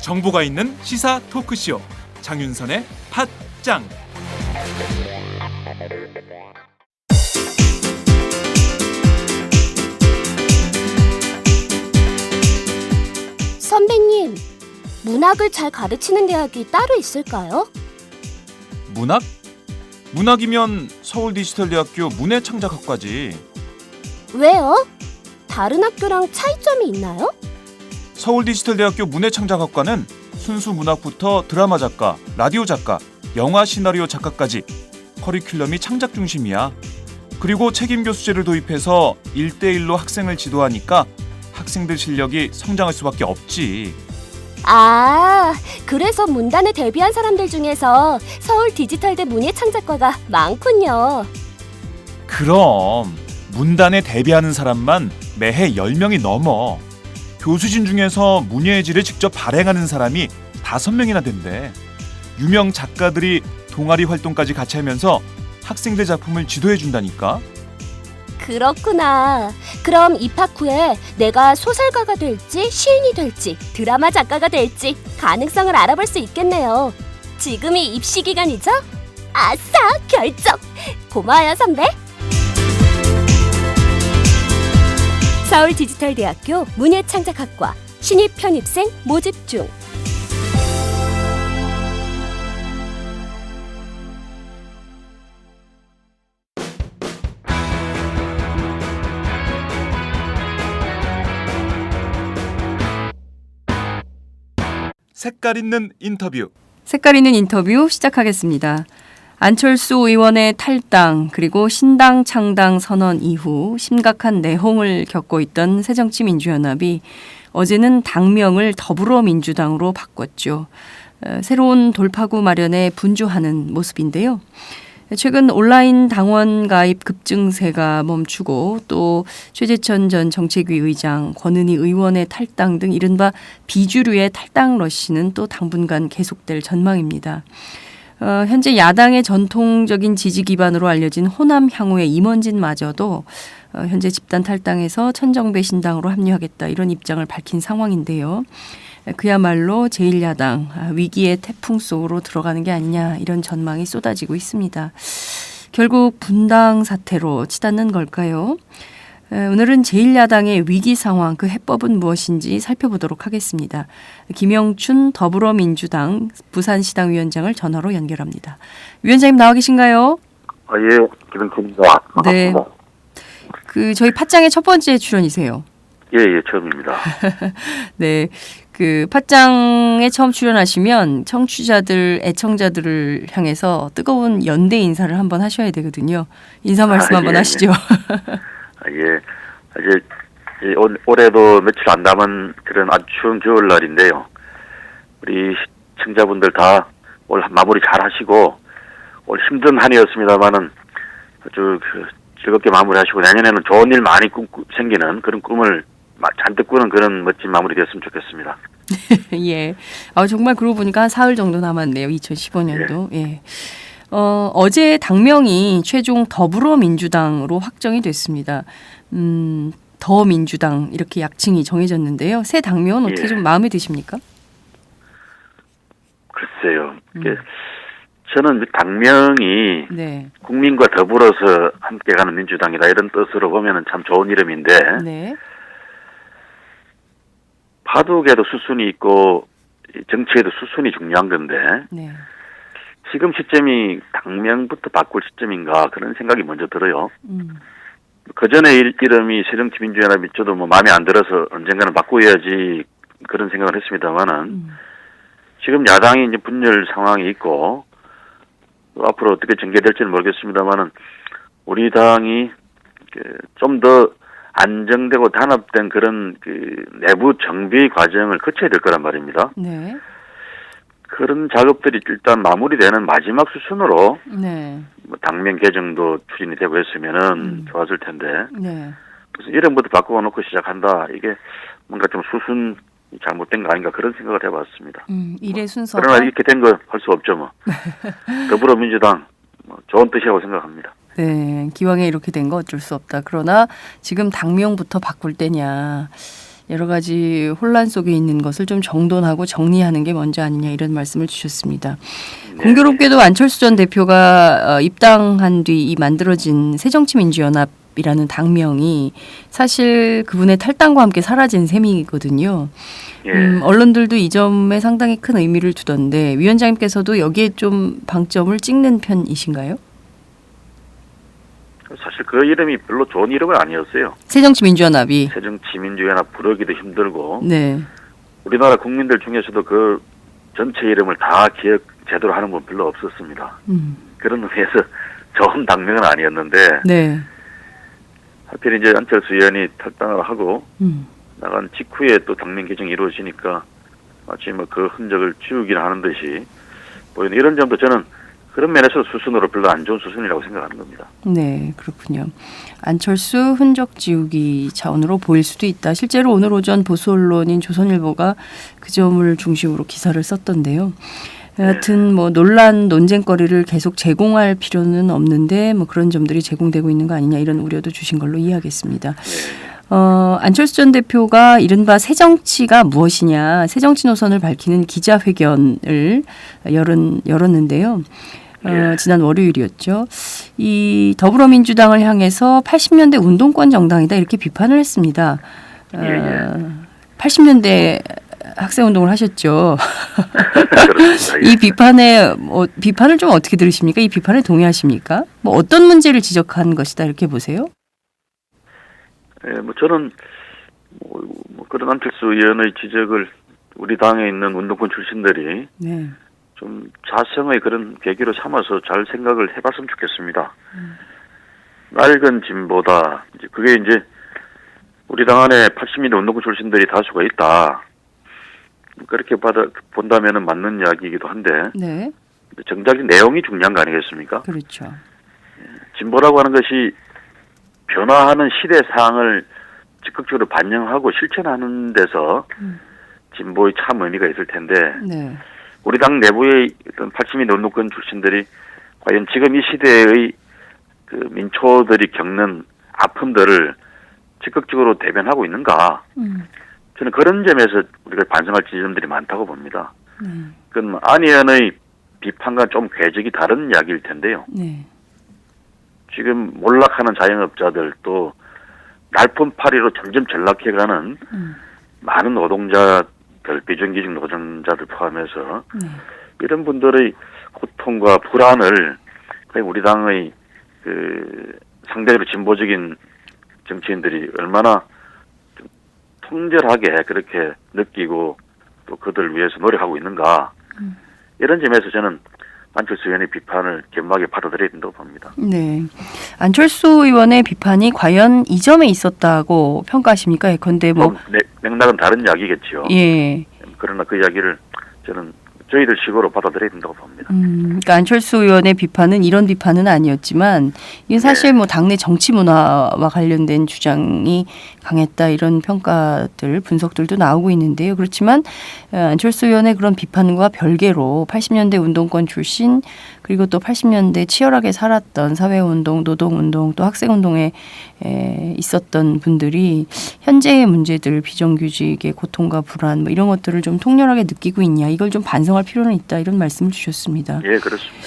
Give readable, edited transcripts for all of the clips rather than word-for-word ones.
정보가 있는 시사 토크쇼 장윤선의 팟짱. 선배님, 문학을 잘 가르치는 대학이 따로 있을까요? 문학? 문학이면 서울디지털대학교 문해창작학과지. 왜요? 다른 학교랑 차이점이 있나요? 서울디지털대학교 문해창작학과는 순수 문학부터 드라마 작가, 라디오 작가, 영화 시나리오 작가까지 커리큘럼이 창작 중심이야. 그리고 책임 교수제를 도입해서 1대1로 학생을 지도하니까 학생들 실력이 성장할 수밖에 없지. 아, 그래서 문단에 데뷔한 사람들 중에서 서울 디지털대 문예창작과가 많군요. 그럼 문단에 데뷔하는 사람만 매해 10명이 넘어. 교수진 중에서 문예의 질을 직접 발행하는 사람이 5명이나 된대. 유명 작가들이 동아리 활동까지 같이 하면서 학생들 작품을 지도해준다니까. 그렇구나. 그럼 입학 후에 내가 소설가가 될지 시인이 될지 드라마 작가가 될지 가능성을 알아볼 수 있겠네요. 지금이 입시 기간이죠? 아싸, 결정! 고마워요, 선배. 서울디지털대학교 문예창작학과 신입 편입생 모집 중. 색깔 있는 인터뷰. 색깔 있는 인터뷰 시작하겠습니다. 안철수 의원의 탈당 그리고 신당 창당 선언 이후 심각한 내홍을 겪고 있던 새정치민주연합이 어제는 당명을 더불어민주당으로 바꿨죠. 새로운 돌파구 마련에 분주하는 모습인데요. 최근 온라인 당원 가입 급증세가 멈추고 또 최재천 전 정책위 의장, 권은희 의원의 탈당 등 이른바 비주류의 탈당 러시는 또 당분간 계속될 전망입니다. 현재 야당의 전통적인 지지 기반으로 알려진 호남 향후의 임원진마저도 현재 집단 탈당해서 천정배 신당으로 합류하겠다 이런 입장을 밝힌 상황인데요. 그야말로 제1야당 위기의 태풍 속으로 들어가는 게 아니냐 이런 전망이 쏟아지고 있습니다. 결국 분당 사태로 치닫는 걸까요? 오늘은 제1야당의 위기 상황, 그 해법은 무엇인지 살펴보도록 하겠습니다. 김영춘 더불어민주당 부산시당위원장을 전화로 연결합니다. 위원장님 나와 계신가요? 예, 김영춘입니다. 네. 저희 팟짱의 첫 번째 출연이세요. 예, 처음입니다. 네. 팟짱에 처음 출연하시면 청취자들, 애청자들을 향해서 뜨거운 연대 인사를 한번 하셔야 되거든요. 인사 말씀 한번 하시죠. 예. 이제 올해도 며칠 안 남은 그런 아주 추운 겨울날인데요. 우리 시청자분들 다 올 마무리 잘 하시고, 올 힘든 한 해였습니다만은 아주 즐겁게 마무리하시고, 내년에는 좋은 일 많이 생기는 그런 꿈을 잔뜩 꾸는 그런 멋진 마무리 됐으면 좋겠습니다. 예. 정말 그러고 보니까 한 사흘 정도 남았네요. 2015년도. 예. 어제 당명이 최종 더불어민주당으로 확정이 됐습니다. 더민주당 이렇게 약칭이 정해졌는데요. 새 당명은 어떻게 좀 마음에 드십니까? 글쎄요. 저는 당명이 네. 국민과 더불어서 함께 가는 민주당이다 이런 뜻으로 보면은 참 좋은 이름인데 네. 바둑에도 수순이 있고 정치에도 수순이 중요한 건데 네. 지금 시점이 당명부터 바꿀 시점인가 그런 생각이 먼저 들어요. 그 전에 이름이 새정치민주연합이 저도 마음에 안 들어서 언젠가는 바꿔야지 그런 생각을 했습니다만은 지금 야당이 이제 분열 상황이 있고 또 앞으로 어떻게 전개될지는 모르겠습니다만은 우리 당이 좀 더 안정되고 단합된 그런 내부 정비 과정을 거쳐야 될 거란 말입니다. 네. 그런 작업들이 일단 마무리되는 마지막 수순으로 네. 당명 개정도 추진이 되고 했으면은 좋았을 텐데 네. 그래서 이름부터 바꿔놓고 시작한다. 이게 뭔가 좀 수순 잘못된 거 아닌가 그런 생각을 해봤습니다. 일의 순서가 그러나 이렇게 된 거 할 수 없죠 뭐. 더불어민주당 좋은 뜻이라고 생각합니다. 네, 기왕에 이렇게 된 거 어쩔 수 없다. 그러나 지금 당명부터 바꿀 때냐. 여러 가지 혼란 속에 있는 것을 좀 정돈하고 정리하는 게 먼저 아니냐 이런 말씀을 주셨습니다. 네. 공교롭게도 안철수 전 대표가 입당한 뒤 이 만들어진 새정치민주연합이라는 당명이 사실 그분의 탈당과 함께 사라진 셈이거든요. 예. 언론들도 이 점에 상당히 큰 의미를 두던데 위원장님께서도 여기에 좀 방점을 찍는 편이신가요? 사실 그 이름이 별로 좋은 이름은 아니었어요. 새정치민주연합이. 새정치민주연합 부르기도 힘들고 네. 우리나라 국민들 중에서도 그 전체 이름을 다 기억 제대로 하는 분 별로 없었습니다. 그런 의미에서 좋은 당명은 아니었는데 네. 하필 이제 안철수 의원이 탈당을 하고 음. 나간 직후에 또 당명 개정이 이루어지니까 마치 뭐 그 흔적을 지우기를 하는 듯이 보이는 이런 점도 저는 그런 면에서 수순으로 별로 안 좋은 수순이라고 생각하는 겁니다. 네, 그렇군요. 안철수 흔적 지우기 차원으로 보일 수도 있다. 실제로 오늘 오전 보수 언론인 조선일보가 그 점을 중심으로 기사를 썼던데요. 여하튼 뭐 논쟁거리를 계속 제공할 필요는 없는데 뭐 그런 점들이 제공되고 있는 거 아니냐 이런 우려도 주신 걸로 이해하겠습니다. 안철수 전 대표가 이른바 새정치가 무엇이냐, 새정치 노선을 밝히는 기자회견을 열었는데요. 지난 월요일이었죠. 이 더불어민주당을 향해서 80년대 운동권 정당이다 이렇게 비판을 했습니다. 80년대 학생운동을 하셨죠. 그렇습니다. 이 비판을 좀 어떻게 들으십니까? 이 비판에 동의하십니까? 뭐 어떤 문제를 지적한 것이다 이렇게 보세요? 뭐 저는 뭐 그런 안철수 의원의 지적을 우리 당에 있는 운동권 출신들이 네. 좀 자성의 그런 계기로 삼아서 잘 생각을 해봤으면 좋겠습니다. 낡은 진보다 이제 그게 이제 우리 당 안에 80년대 운동권 출신들이 다수가 있다. 그렇게 본다면은 맞는 이야기이기도 한데 네. 정작 내용이 중요한 거 아니겠습니까? 그렇죠. 진보라고 하는 것이 변화하는 시대 사항을 적극적으로 반영하고 실천하는 데서 진보의 참 의미가 있을 텐데 네. 우리 당 내부의 어떤 80년대 운동권 출신들이 과연 지금 이 시대의 그 민초들이 겪는 아픔들을 적극적으로 대변하고 있는가? 저는 그런 점에서 우리가 반성할 지점들이 많다고 봅니다. 그건 안 의원의 비판과 좀 궤적이 다른 이야기일 텐데요. 네. 지금 몰락하는 자영업자들 또 날품팔이로 점점 전락해가는 많은 노동자들, 비정규직 노동자들 포함해서 이런 분들의 고통과 불안을 우리 당의 그 상대적으로 진보적인 정치인들이 얼마나 좀 통절하게 그렇게 느끼고 또 그들을 위해서 노력하고 있는가 이런 점에서 저는 안철수 의원의 비판을 겸하게 받아들여야 된다고 봅니다. 네. 안철수 의원의 비판이 과연 이 점에 있었다고 평가하십니까? 예컨대 뭐 맥락은 다른 이야기겠죠. 예. 그러나 그 이야기를 저는 저희들 식으로 받아들여야 된다고 봅니다. 그러니까 안철수 의원의 비판은 이런 비판은 아니었지만 이게 사실 뭐 당내 정치 문화와 관련된 주장이 강했다 이런 평가들 분석들도 나오고 있는데요. 그렇지만 안철수 의원의 그런 비판과 별개로 80년대 운동권 출신 그리고 또 80년대 치열하게 살았던 사회운동, 노동운동 또 학생운동에 있었던 분들이 현재의 문제들, 비정규직의 고통과 불안 뭐 이런 것들을 좀 통렬하게 느끼고 있냐 이걸 좀 반성할 필요는 있다 이런 말씀을 주셨습니다. 예, 그렇습니다.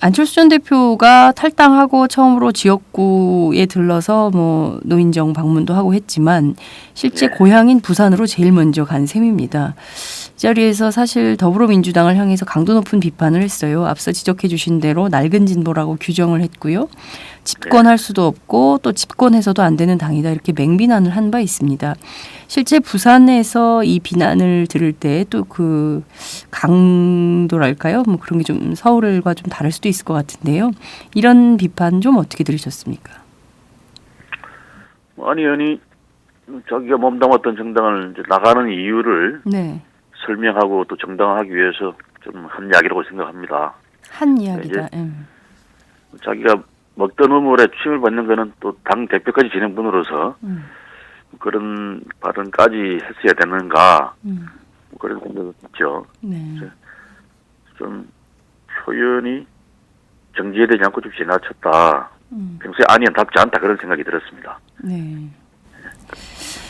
안철수 전 대표가 탈당하고 처음으로 지역구에 들러서 뭐 노인정 방문도 하고 했지만 실제 고향인 부산으로 제일 먼저 간 셈입니다. 이 자리에서 사실 더불어민주당을 향해서 강도 높은 비판을 했어요. 앞서 지적해 주신 대로 낡은 진보라고 규정을 했고요. 집권할 수도 없고 또 집권해서도 안 되는 당이다 이렇게 맹비난을 한 바 있습니다. 실제 부산에서 이 비난을 들을 때 또 그 강도랄까요? 뭐 그런 게 좀 서울과 좀 다를 수도 있을 것 같은데요. 이런 비판 좀 어떻게 들으셨습니까? 안 의원이 자기가 몸담았던 정당을 이제 나가는 이유를 네. 설명하고 또 정당화하기 위해서 좀 한 이야기라고 생각합니다. 한 이야기다. 자기가 먹던 우물에 취임을 받는 거는 또 당 대표까지 지낸 분으로서 그런 발언까지 했어야 되는가 그런 생각이 있죠. 네. 좀 표현이 정제되지 않고 좀 지나쳤다. 평소에 아니언답지 않다 그런 생각이 들었습니다. 네. 그런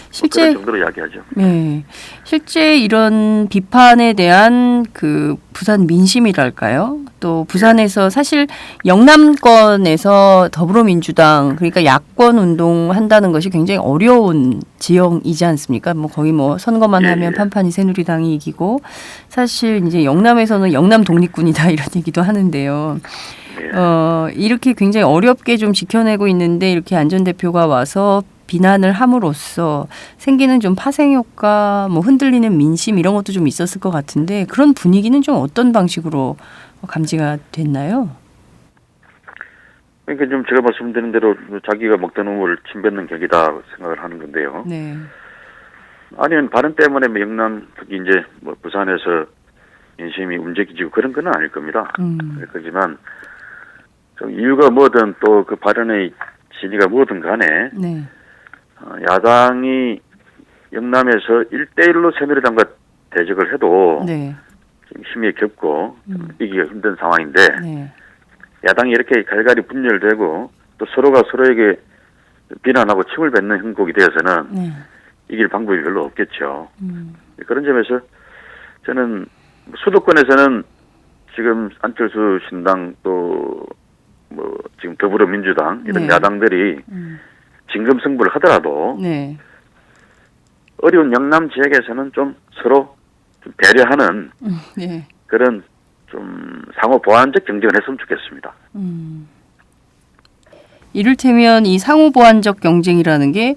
실제 정도로 이야기하죠. 네. 실제 이런 비판에 대한 그 부산 민심이랄까요? 또 부산에서 사실 영남권에서 더불어민주당 그러니까 야권 운동한다는 것이 굉장히 어려운 지형이지 않습니까? 뭐 거의 뭐 선거만 하면 판판이 새누리당이 이기고 사실 이제 영남에서는 영남 독립군이다 이런 얘기도 하는데요. 이렇게 굉장히 어렵게 좀 지켜내고 있는데 이렇게 안 전 대표가 와서 비난을 함으로써 생기는 좀 파생 효과, 뭐 흔들리는 민심 이런 것도 좀 있었을 것 같은데 그런 분위기는 좀 어떤 방식으로 감지가 됐나요? 그러니까 좀 제가 말씀드린 대로 자기가 먹던 우물 침 뱉는 격이다 생각을 하는 건데요. 네. 아니면 발언 때문에 뭐 영남 특히 이제 뭐 부산에서 민심이 움직이지고 그런 건 아닐 겁니다. 그렇지만 좀 이유가 뭐든 또 그 발언의 진위가 뭐든 간에 네. 야당이 영남에서 1대1로 새누리당과 대적을 해도 네. 지금 힘이 겹고 이기기가 힘든 상황인데 네. 야당이 이렇게 갈갈이 분열되고 또 서로가 서로에게 비난하고 침을 뱉는 형국이 되어서는 네. 이길 방법이 별로 없겠죠. 그런 점에서 저는 수도권에서는 지금 안철수 신당 또 뭐 지금 더불어민주당 이런 네. 야당들이 진검승부를 하더라도 네. 어려운 영남 지역에서는 좀 서로 좀 배려하는 네. 그런 좀 상호 보완적 경쟁을 했으면 좋겠습니다. 이를테면 이 상호 보완적 경쟁이라는 게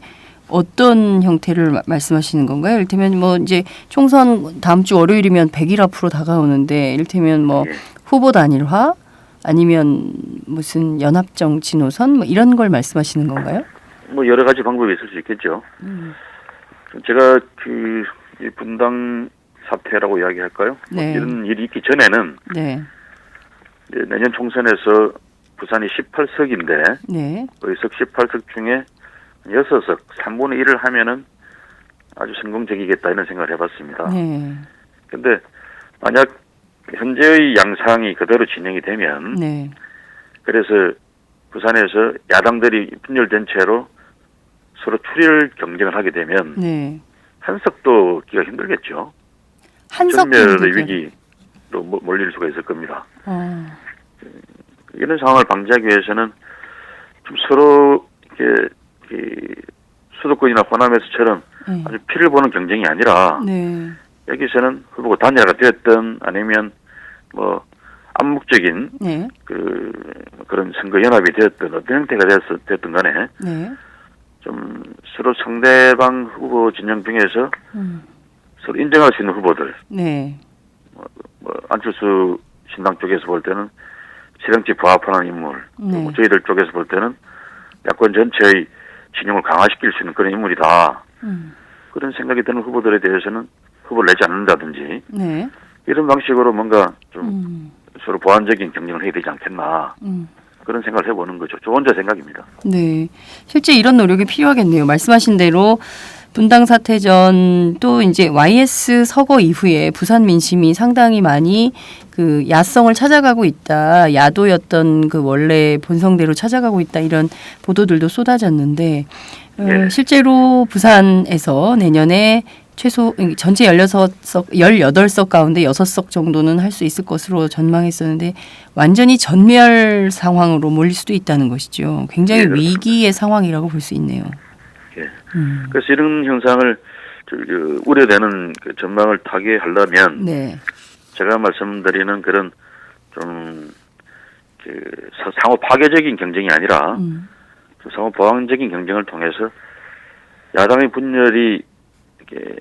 어떤 형태를 말씀하시는 건가요? 이를테면 뭐 이제 총선 다음 주 월요일이면 100일 앞으로 다가오는데 이를테면 뭐 후보 단일화 아니면 무슨 연합정치 노선 뭐 이런 걸 말씀하시는 건가요? 뭐 여러 가지 방법이 있을 수 있겠죠. 제가 이 분당 사태라고 이야기할까요? 네. 이런 일이 있기 전에는 네. 이제 내년 총선에서 부산이 18석인데 네. 의석 18석 중에 6석 3분의 1을 하면은 아주 성공적이겠다 이런 생각을 해봤습니다. 네. 근데 만약 현재의 양상이 그대로 진행이 되면 네. 그래서 부산에서 야당들이 분열된 채로 서로 출혈 경쟁을 하게 되면 네. 한석도 얻기가 힘들겠죠. 한석 전멸의 위기로 몰릴 수가 있을 겁니다. 이런 상황을 방지하기 위해서는 좀 서로 이렇게 수도권이나 호남에서처럼 아주 피를 보는 경쟁이 아니라 네. 여기서는 후보가 단일화가 되었든 아니면 뭐 암묵적인 네. 그런 선거 연합이 되었든 어떤 형태가 됐든 간에 네. 좀 서로 상대방 후보 진영 중에서 서로 인정할 수 있는 후보들 네. 뭐 안철수 신당 쪽에서 볼 때는 실정치 부합하는 인물 네. 저희들 쪽에서 볼 때는 야권 전체의 진영을 강화시킬 수 있는 그런 인물이다. 그런 생각이 드는 후보들에 대해서는 후보를 내지 않는다든지 네. 이런 방식으로 뭔가 좀 서로 보완적인 경쟁을 해야 되지 않겠나 그런 생각을 해보는 거죠. 저 혼자 생각입니다. 네. 실제 이런 노력이 필요하겠네요. 말씀하신 대로 분당 사태 전 또 이제 YS 서거 이후에 부산 민심이 상당히 많이 그 야성을 찾아가고 있다. 야도였던 그 원래 본성대로 찾아가고 있다. 이런 보도들도 쏟아졌는데 실제로 부산에서 내년에 최소 전체 18석 가운데 6석 정도는 할 수 있을 것으로 전망했었는데 완전히 전멸 상황으로 몰릴 수도 있다는 것이죠. 굉장히 위기의 상황이라고 볼 수 있네요. 예. 그래서 이런 현상을 우려되는 그 전망을 타개하려면 네. 제가 말씀드리는 그런 좀 상호 파괴적인 경쟁이 아니라 상호 보완적인 경쟁을 통해서 야당의 분열이 이렇게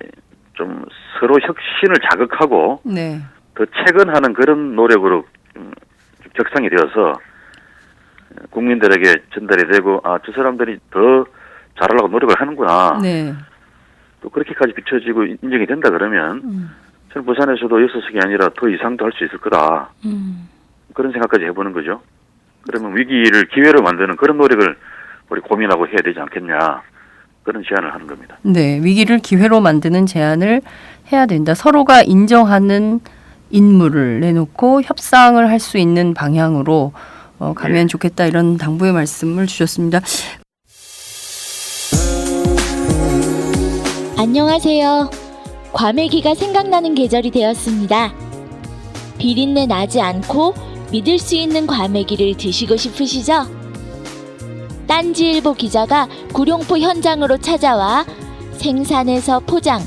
좀 서로 혁신을 자극하고 네. 더 체근하는 그런 노력으로 격상이 되어서 국민들에게 전달이 되고 저 사람들이 더 잘하려고 노력을 하는구나. 네. 또 그렇게까지 비춰지고 인정이 된다 그러면 저는 부산에서도 6석이 아니라 더 이상도 할 수 있을 거다. 그런 생각까지 해보는 거죠. 그러면 위기를 기회로 만드는 그런 노력을 우리 고민하고 해야 되지 않겠냐. 그런 제안을 하는 겁니다. 네, 위기를 기회로 만드는 제안을 해야 된다. 서로가 인정하는 인물을 내놓고 협상을 할 수 있는 방향으로 가면 좋겠다 이런 당부의 말씀을 주셨습니다. 안녕하세요. 과메기가 생각나는 계절이 되었습니다. 비린내 나지 않고 믿을 수 있는 과메기를 드시고 싶으시죠? 딴지일보 기자가 구룡포 현장으로 찾아와 생산에서 포장,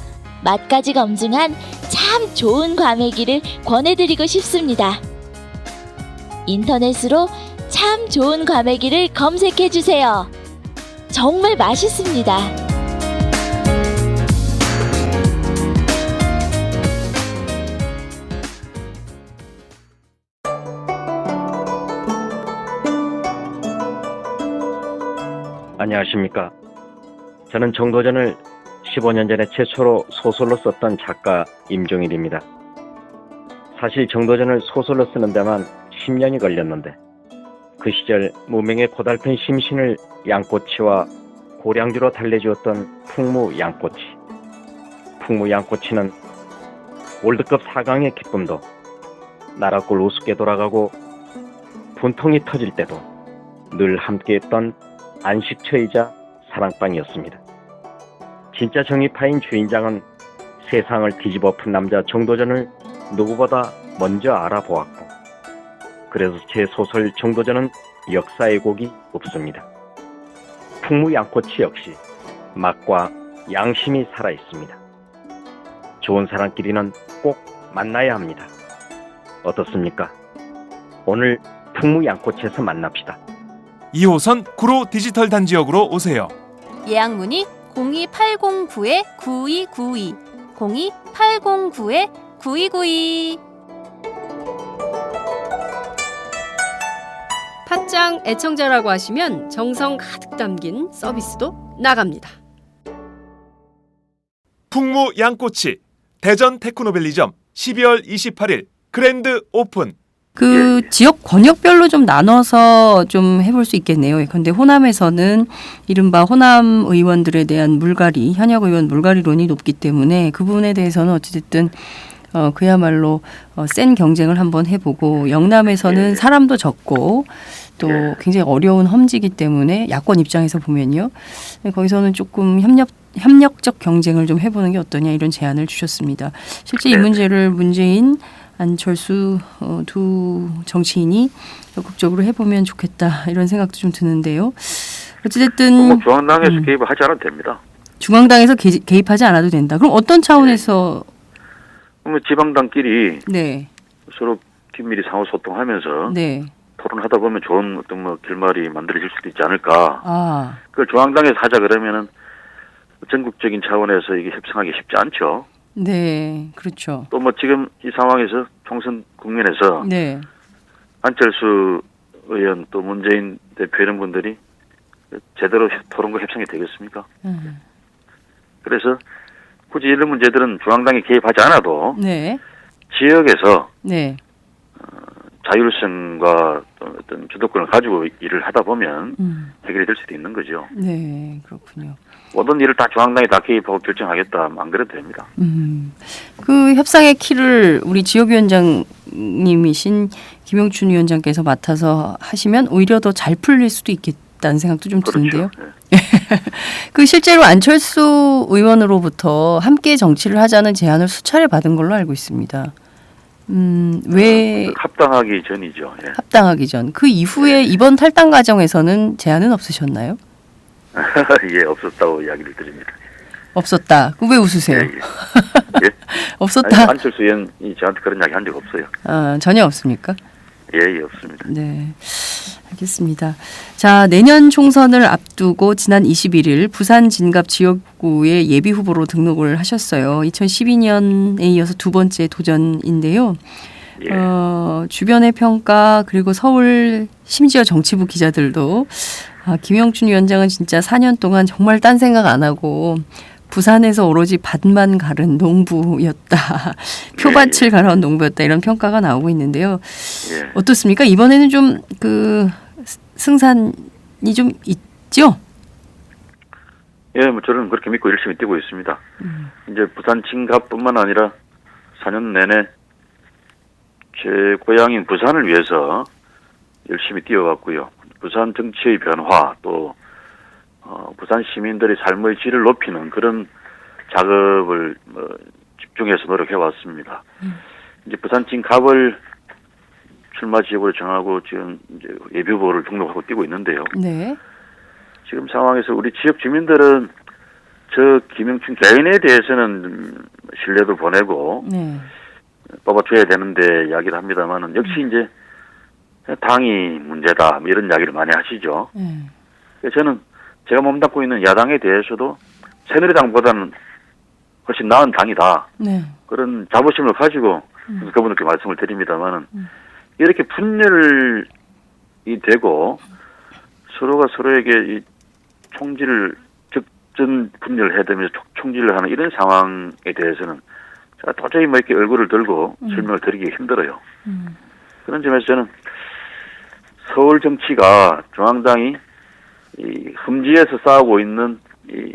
맛까지 검증한 참 좋은 과메기를 권해드리고 싶습니다. 인터넷으로 참 좋은 과메기를 검색해주세요. 정말 맛있습니다. 안녕하십니까. 저는 정도전을 15년 전에 최초로 소설로 썼던 작가 임종일입니다. 사실 정도전을 소설로 쓰는 데만 10년이 걸렸는데 그 시절 무명의 고달픈 심신을 양꼬치와 고량주로 달래주었던 풍무 양꼬치. 풍무 양꼬치는 월드컵 4강의 기쁨도 나라골 우습게 돌아가고 분통이 터질 때도 늘 함께했던 안식처이자 사랑방이었습니다. 진짜 정의파인 주인장은 세상을 뒤집어 푼 남자 정도전을 누구보다 먼저 알아보았고, 그래서 제 소설 정도전은 역사의 곡이 없습니다. 풍무 양꼬치 역시 맛과 양심이 살아있습니다. 좋은 사람끼리는 꼭 만나야 합니다. 어떻습니까? 오늘 풍무 양꼬치에서 만납시다. 2호선 구로 디지털 단지역으로 오세요. 예약 문의 02809-9292 02809-9292. 팟짱 애청자라고 하시면 정성 가득 담긴 서비스도 나갑니다. 풍무 양꼬치 대전 테크노밸리점 12월 28일 그랜드 오픈. 그 지역 권역별로 좀 나눠서 좀 해볼 수 있겠네요. 그런데 호남에서는 이른바 호남 의원들에 대한 물갈이, 현역 의원 물갈이론이 높기 때문에 그 부분에 대해서는 어찌됐든 그야말로 센 경쟁을 한번 해보고, 영남에서는 사람도 적고 또 굉장히 어려운 험지기 때문에 야권 입장에서 보면요, 거기서는 조금 협력적 경쟁을 좀 해보는 게 어떠냐 이런 제안을 주셨습니다. 실제 이 문제를 문재인 안철수 두 정치인이 적극적으로 해보면 좋겠다 이런 생각도 좀 드는데요. 어찌됐든 중앙당에서 개입을 하지 않아도 됩니다. 중앙당에서 개입하지 않아도 된다. 그럼 어떤 차원에서? 그러면 지방당끼리 네. 서로 긴밀히 상호 소통하면서 네. 토론하다 보면 좋은 어떤 결말이 만들어질 수도 있지 않을까. 아. 그걸 중앙당에서 하자 그러면은 전국적인 차원에서 이게 협상하기 쉽지 않죠. 네. 그렇죠. 또 뭐 지금 이 상황에서 총선 국면에서 네. 안철수 의원 또 문재인 대표 이런 분들이 제대로 토론과 협상이 되겠습니까? 그래서 굳이 이런 문제들은 중앙당이 개입하지 않아도 네. 지역에서 네. 자율성과 어떤 주도권을 가지고 일을 하다 보면 해결이 될 수도 있는 거죠. 네. 그렇군요. 모든 일을 다 중앙당이 다 개입하고 결정하겠다, 안 그래도 됩니다. 그 협상의 키를 우리 지역위원장님이신 김용춘 위원장께서 맡아서 하시면 오히려 더 잘 풀릴 수도 있겠다는 생각도 좀 드는데요. 그렇죠. 그 실제로 안철수 의원으로부터 함께 정치를 하자는 제안을 수차례 받은 걸로 알고 있습니다. 왜 합당하기 전이죠. 예. 합당하기 전. 그 이후에 이번 탈당 과정에서는 제안은 없으셨나요? 예, 없었다고 이야기를 드립니다. 없었다. 왜 웃으세요? 예, 예. 예? 없었다. 아니, 안철수 의원이 저한테 그런 이야기 한 적 없어요. 아, 전혀 없습니까? 예, 예, 없습니다. 네. 알겠습니다. 자, 내년 총선을 앞두고 지난 21일 부산 진갑 지역구의 예비 후보로 등록을 하셨어요. 2012년에 이어서 두 번째 도전인데요. 예. 주변의 평가 그리고 서울 심지어 정치부 기자들도 김영춘 위원장은 진짜 4년 동안 정말 딴 생각 안 하고 부산에서 오로지 밭만 가른 농부였다. 표밭을 갈아온 농부였다. 이런 평가가 나오고 있는데요. 예. 어떻습니까? 이번에는 좀 그 승산이 좀 있죠? 예, 뭐 저는 그렇게 믿고 열심히 뛰고 있습니다. 이제 부산 진갑뿐만 아니라 4년 내내 제 고향인 부산을 위해서 열심히 뛰어왔고요. 부산 정치의 변화 또 부산 시민들의 삶의 질을 높이는 그런 작업을 집중해서 노력해 왔습니다. 이제 부산 진갑을 출마 지역으로 정하고 지금 이제 예비후보를 등록하고 뛰고 있는데요. 네. 지금 상황에서 우리 지역 주민들은 저 김영춘 개인에 대해서는 신뢰도 보내고 네. 뽑아줘야 되는데 이야기를 합니다만은 역시 이제 당이 문제다 뭐 이런 이야기를 많이 하시죠. 그래서 저는 제가 몸담고 있는 야당에 대해서도 새누리당보다는 훨씬 나은 당이다. 네. 그런 자부심을 가지고 그분들께 말씀을 드립니다만은 이렇게 분열이 되고 서로가 서로에게 이 총질을 적전 분열을 해대면서 총질을 하는 이런 상황에 대해서는 제가 도저히 뭐 이렇게 얼굴을 들고 설명을 드리기 힘들어요. 그런 점에서 저는 서울 정치가 중앙당이 이 흠지에서 싸우고 있는 이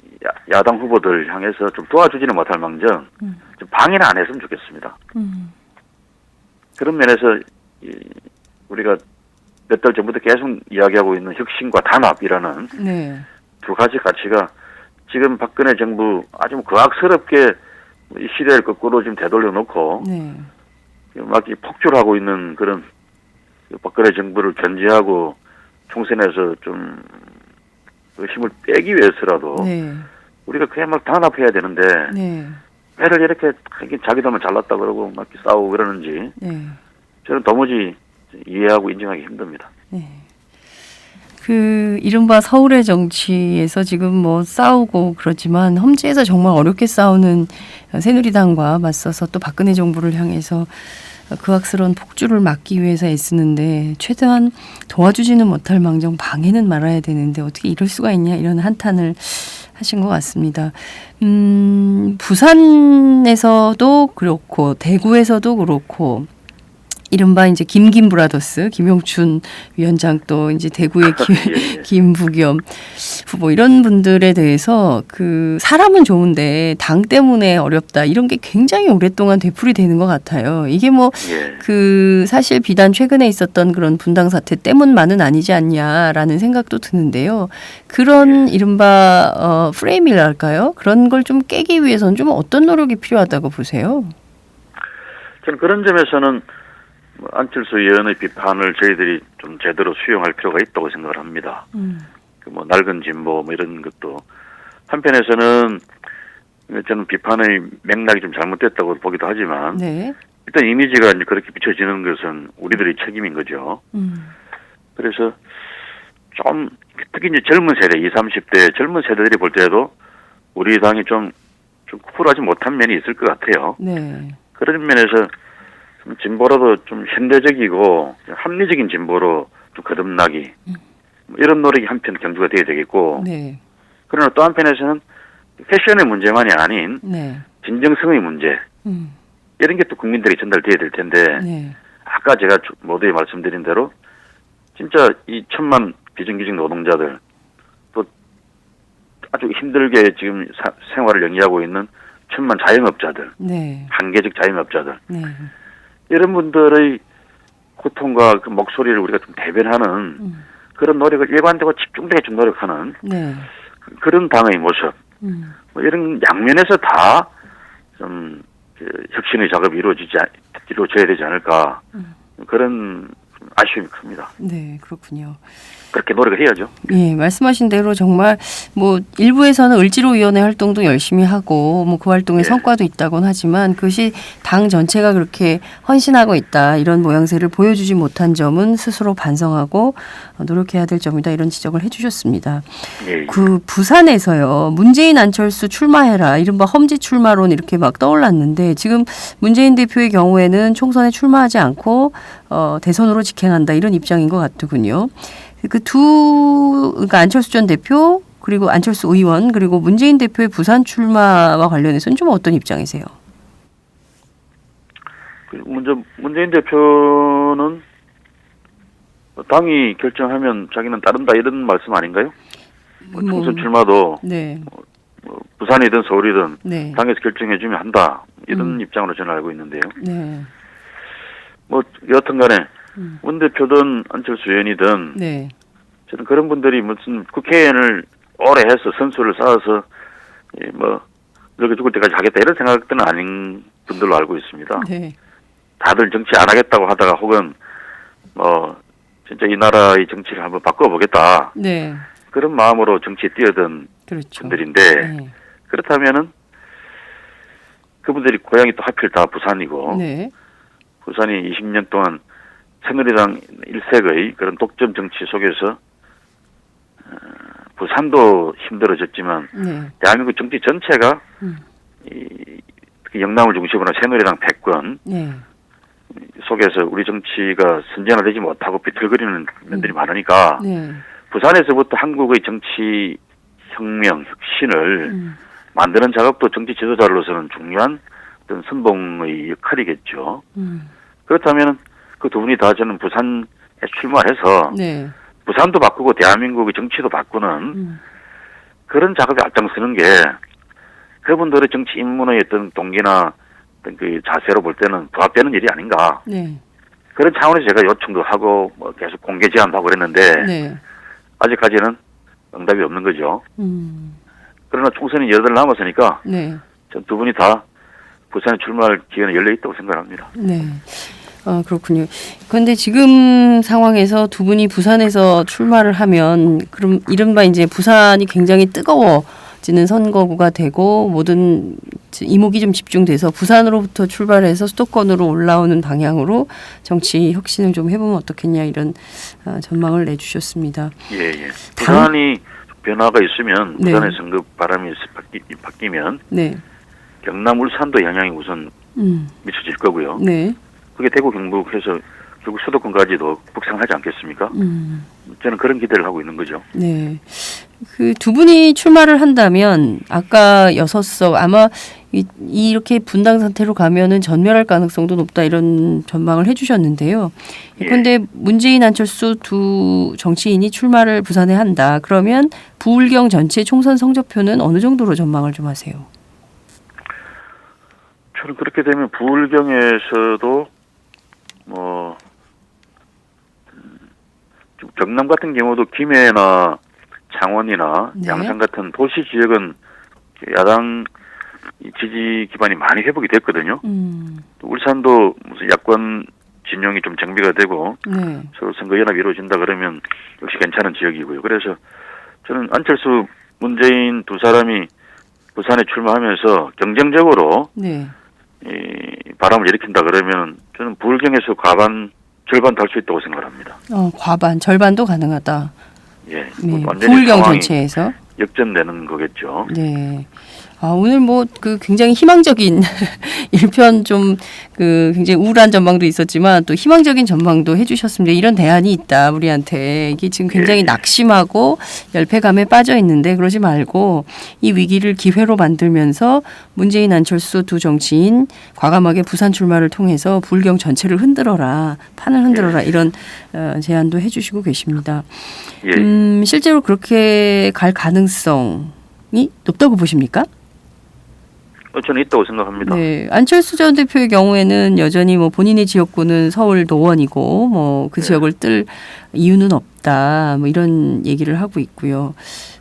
야당 후보들 향해서 좀 도와주지는 못할 망정 좀 방해는 안 했으면 좋겠습니다. 그런 면에서 우리가 몇 달 전부터 계속 이야기하고 있는 혁신과 단합이라는 네. 두 가지 가치가 지금 박근혜 정부 아주 거악스럽게 이 시대를 거꾸로 지금 되돌려 놓고 네. 막 폭주하고 있는 그런 박근혜 정부를 견제하고 총선에서 좀 힘을 빼기 위해서라도 네. 우리가 그야말로 단합해야 되는데 네. 애를 이렇게 자기들만 잘났다 그러고 막 싸우고 그러는지 네. 저는 도무지 이해하고 인정하기 힘듭니다. 네. 그 이른바 서울의 정치에서 지금 뭐 싸우고 그러지만 험지에서 정말 어렵게 싸우는 새누리당과 맞서서 또 박근혜 정부를 향해서 극악스러운 폭주를 막기 위해서 애쓰는데 최대한 도와주지는 못할 망정 방해는 말아야 되는데 어떻게 이럴 수가 있냐 이런 한탄을 하신 것 같습니다. 부산에서도 그렇고 대구에서도 그렇고 이른바 이제 김김 브라더스, 김용춘 위원장 또 이제 대구의 김부겸 후보 이런 분들에 대해서 그 사람은 좋은데 당 때문에 어렵다 이런 게 굉장히 오랫동안 되풀이 되는 것 같아요. 이게 뭐 그 사실 비단 최근에 있었던 그런 분당 사태 때문만은 아니지 않냐라는 생각도 드는데요. 그런 이른바 프레임이랄까요? 그런 걸 좀 깨기 위해서는 좀 어떤 노력이 필요하다고 보세요? 저는 그런 점에서는 안철수 의원의 비판을 저희들이 좀 제대로 수용할 필요가 있다고 생각을 합니다. 그 뭐 낡은 진보 뭐 이런 것도 한편에서는 저는 비판의 맥락이 좀 잘못됐다고 보기도 하지만 네. 일단 이미지가 이제 그렇게 비춰지는 것은 우리들의 책임인 거죠. 그래서 좀 특히 이제 젊은 세대, 20, 30대 젊은 세대들이 볼 때도 우리 당이 좀 쿨하지 못한 면이 있을 것 같아요. 네. 그런 면에서 좀 진보로도 좀 현대적이고 합리적인 진보로 좀 거듭나기 이런 노력이 한편 경주가 돼야 되겠고 네. 그러나 또 한편에서는 패션의 문제만이 아닌 네. 진정성의 문제 이런 게 또 국민들에게 전달돼야 될 텐데 네. 아까 제가 모두에 말씀드린 대로 진짜 이 1,000만 비정규직 노동자들 또 아주 힘들게 지금 생활을 영위하고 있는 1,000만 자영업자들 네. 한계적 자영업자들 네. 이런 분들의 고통과 그 목소리를 우리가 좀 대변하는 그런 노력을 일관되고 집중되게 좀 노력하는 네. 그런 당의 모습 뭐 이런 양면에서 다 좀 혁신의 작업이 이루어져야 되지 않을까 그런 아쉬움이 큽니다. 네, 그렇군요. 그렇게 노력을 해야죠. 예, 말씀하신 대로 정말 뭐 일부에서는 을지로위원회 활동도 열심히 하고 뭐 그 활동에 성과도 있다곤 하지만 그것이 당 전체가 그렇게 헌신하고 있다 이런 모양새를 보여주지 못한 점은 스스로 반성하고 노력해야 될 점이다 이런 지적을 해주셨습니다. 예. 그 부산에서요 문재인 안철수 출마해라 이른바 험지 출마론 이렇게 막 떠올랐는데 지금 문재인 대표의 경우에는 총선에 출마하지 않고 대선으로 직행한다 이런 입장인 것 같더군요. 그러니까 안철수 전 대표 그리고 안철수 의원 그리고 문재인 대표의 부산 출마와 관련해서는 좀 어떤 입장이세요? 문재인 대표는 당이 결정하면 자기는 따른다 이런 말씀 아닌가요? 총선 출마도 네. 부산이든 서울이든 네. 당에서 결정해주면 한다. 이런 입장으로 저는 알고 있는데요. 네. 뭐 여하튼간에 원대표든 안철수 의원이든 네. 저는 그런 분들이 무슨 국회의원을 오래 해서 선수를 쌓아서 뭐 늙어 죽을 때까지 하겠다 이런 생각들은 아닌 분들로 알고 있습니다. 네. 다들 정치 안 하겠다고 하다가 혹은 뭐 진짜 이 나라의 정치를 한번 바꿔보겠다 네. 그런 마음으로 정치에 뛰어든 그렇죠. 분들인데 네. 그렇다면은 그분들이 고향이 또 하필 다 부산이고 네. 부산이 20년 동안 새누리당 일색의 그런 독점 정치 속에서 부산도 힘들어졌지만 네. 대한민국 정치 전체가 특히 영남을 중심으로 새누리당 패권 네. 속에서 우리 정치가 선진화되지 못하고 비틀거리는 면들이 많으니까 네. 부산에서부터 한국의 정치 혁명, 혁신을 만드는 작업도 정치 지도자로서는 중요한 어떤 선봉의 역할이겠죠. 그렇다면 그 두 분이 다 저는 부산에 출마해서 네. 부산도 바꾸고 대한민국의 정치도 바꾸는 그런 작업에 앞장서는 게 그분들의 정치 입문의 어떤 동기나 어떤 그 자세로 볼 때는 부합되는 일이 아닌가. 네. 그런 차원에서 제가 요청도 하고 뭐 계속 공개 제안도 하고 그랬는데 네. 아직까지는 응답이 없는 거죠. 음. 그러나 총선이 여덟 남았으니까 네. 전 두 분이 다 부산에 출마할 기회는 열려 있다고 생각합니다. 네. 아, 그렇군요. 그런데 지금 상황에서 두 분이 부산에서 출마를 하면 그럼 이른바 이제 부산이 굉장히 뜨거워지는 선거구가 되고 모든 이목이 좀 집중돼서 부산으로부터 출발해서 수도권으로 올라오는 방향으로 정치 혁신을 좀 해보면 어떻겠냐 이런 전망을 내주셨습니다. 예, 예. 부산이 변화가 있으면 네. 부산의 선거 바람이 바뀌면 네. 경남, 울산도 영향이 우선 미쳐질 거고요. 네. 그게 대구, 경북해서 결국 수도권까지도 북상하지 않겠습니까? 저는 그런 기대를 하고 있는 거죠. 네. 그 두 분이 출마를 한다면 아까 6석 아마 이렇게 분당 상태로 가면은 전멸할 가능성도 높다 이런 전망을 해주셨는데요. 그런데 문재인, 안철수 두 정치인이 출마를 부산에 한다. 그러면 부울경 전체 총선 성적표는 어느 정도로 전망을 좀 하세요? 저는 그렇게 되면 부울경에서도 뭐 경남 같은 경우도 김해나 창원이나 네. 양산 같은 도시 지역은 야당 지지 기반이 많이 회복이 됐거든요. 또 울산도 무슨 야권 진영이 좀 정비가 되고 네. 서로 선거연합이 이루어진다 그러면 역시 괜찮은 지역이고요. 그래서 저는 안철수, 문재인 두 사람이 부산에 출마하면서 경쟁적으로 네. 이 바람을 일으킨다 그러면 저는 부울경에서 절반 달 수 있다고 생각합니다. 과반, 절반도 가능하다. 예, 네. 완전히 부울경 상황이 전체에서. 역전되는 거겠죠. 네. 아, 오늘 뭐 그 굉장히 희망적인 일편 좀 그 굉장히 우울한 전망도 있었지만 또 희망적인 전망도 해주셨습니다. 이런 대안이 있다 우리한테. 이게 지금 굉장히 낙심하고 열패감에 빠져 있는데 그러지 말고 이 위기를 기회로 만들면서 문재인, 안철수 두 정치인 과감하게 부산 출마를 통해서 부울경 전체를 흔들어라, 판을 흔들어라 이런 제안도 해주시고 계십니다. 예. 실제로 그렇게 갈 가능성이 높다고 보십니까? 저는 있다고 생각합니다. 네, 안철수 전 대표의 경우에는 여전히 뭐 본인의 지역구는 서울 노원이고 뭐 그 지역을 뜰 이유는 없다, 뭐 이런 얘기를 하고 있고요.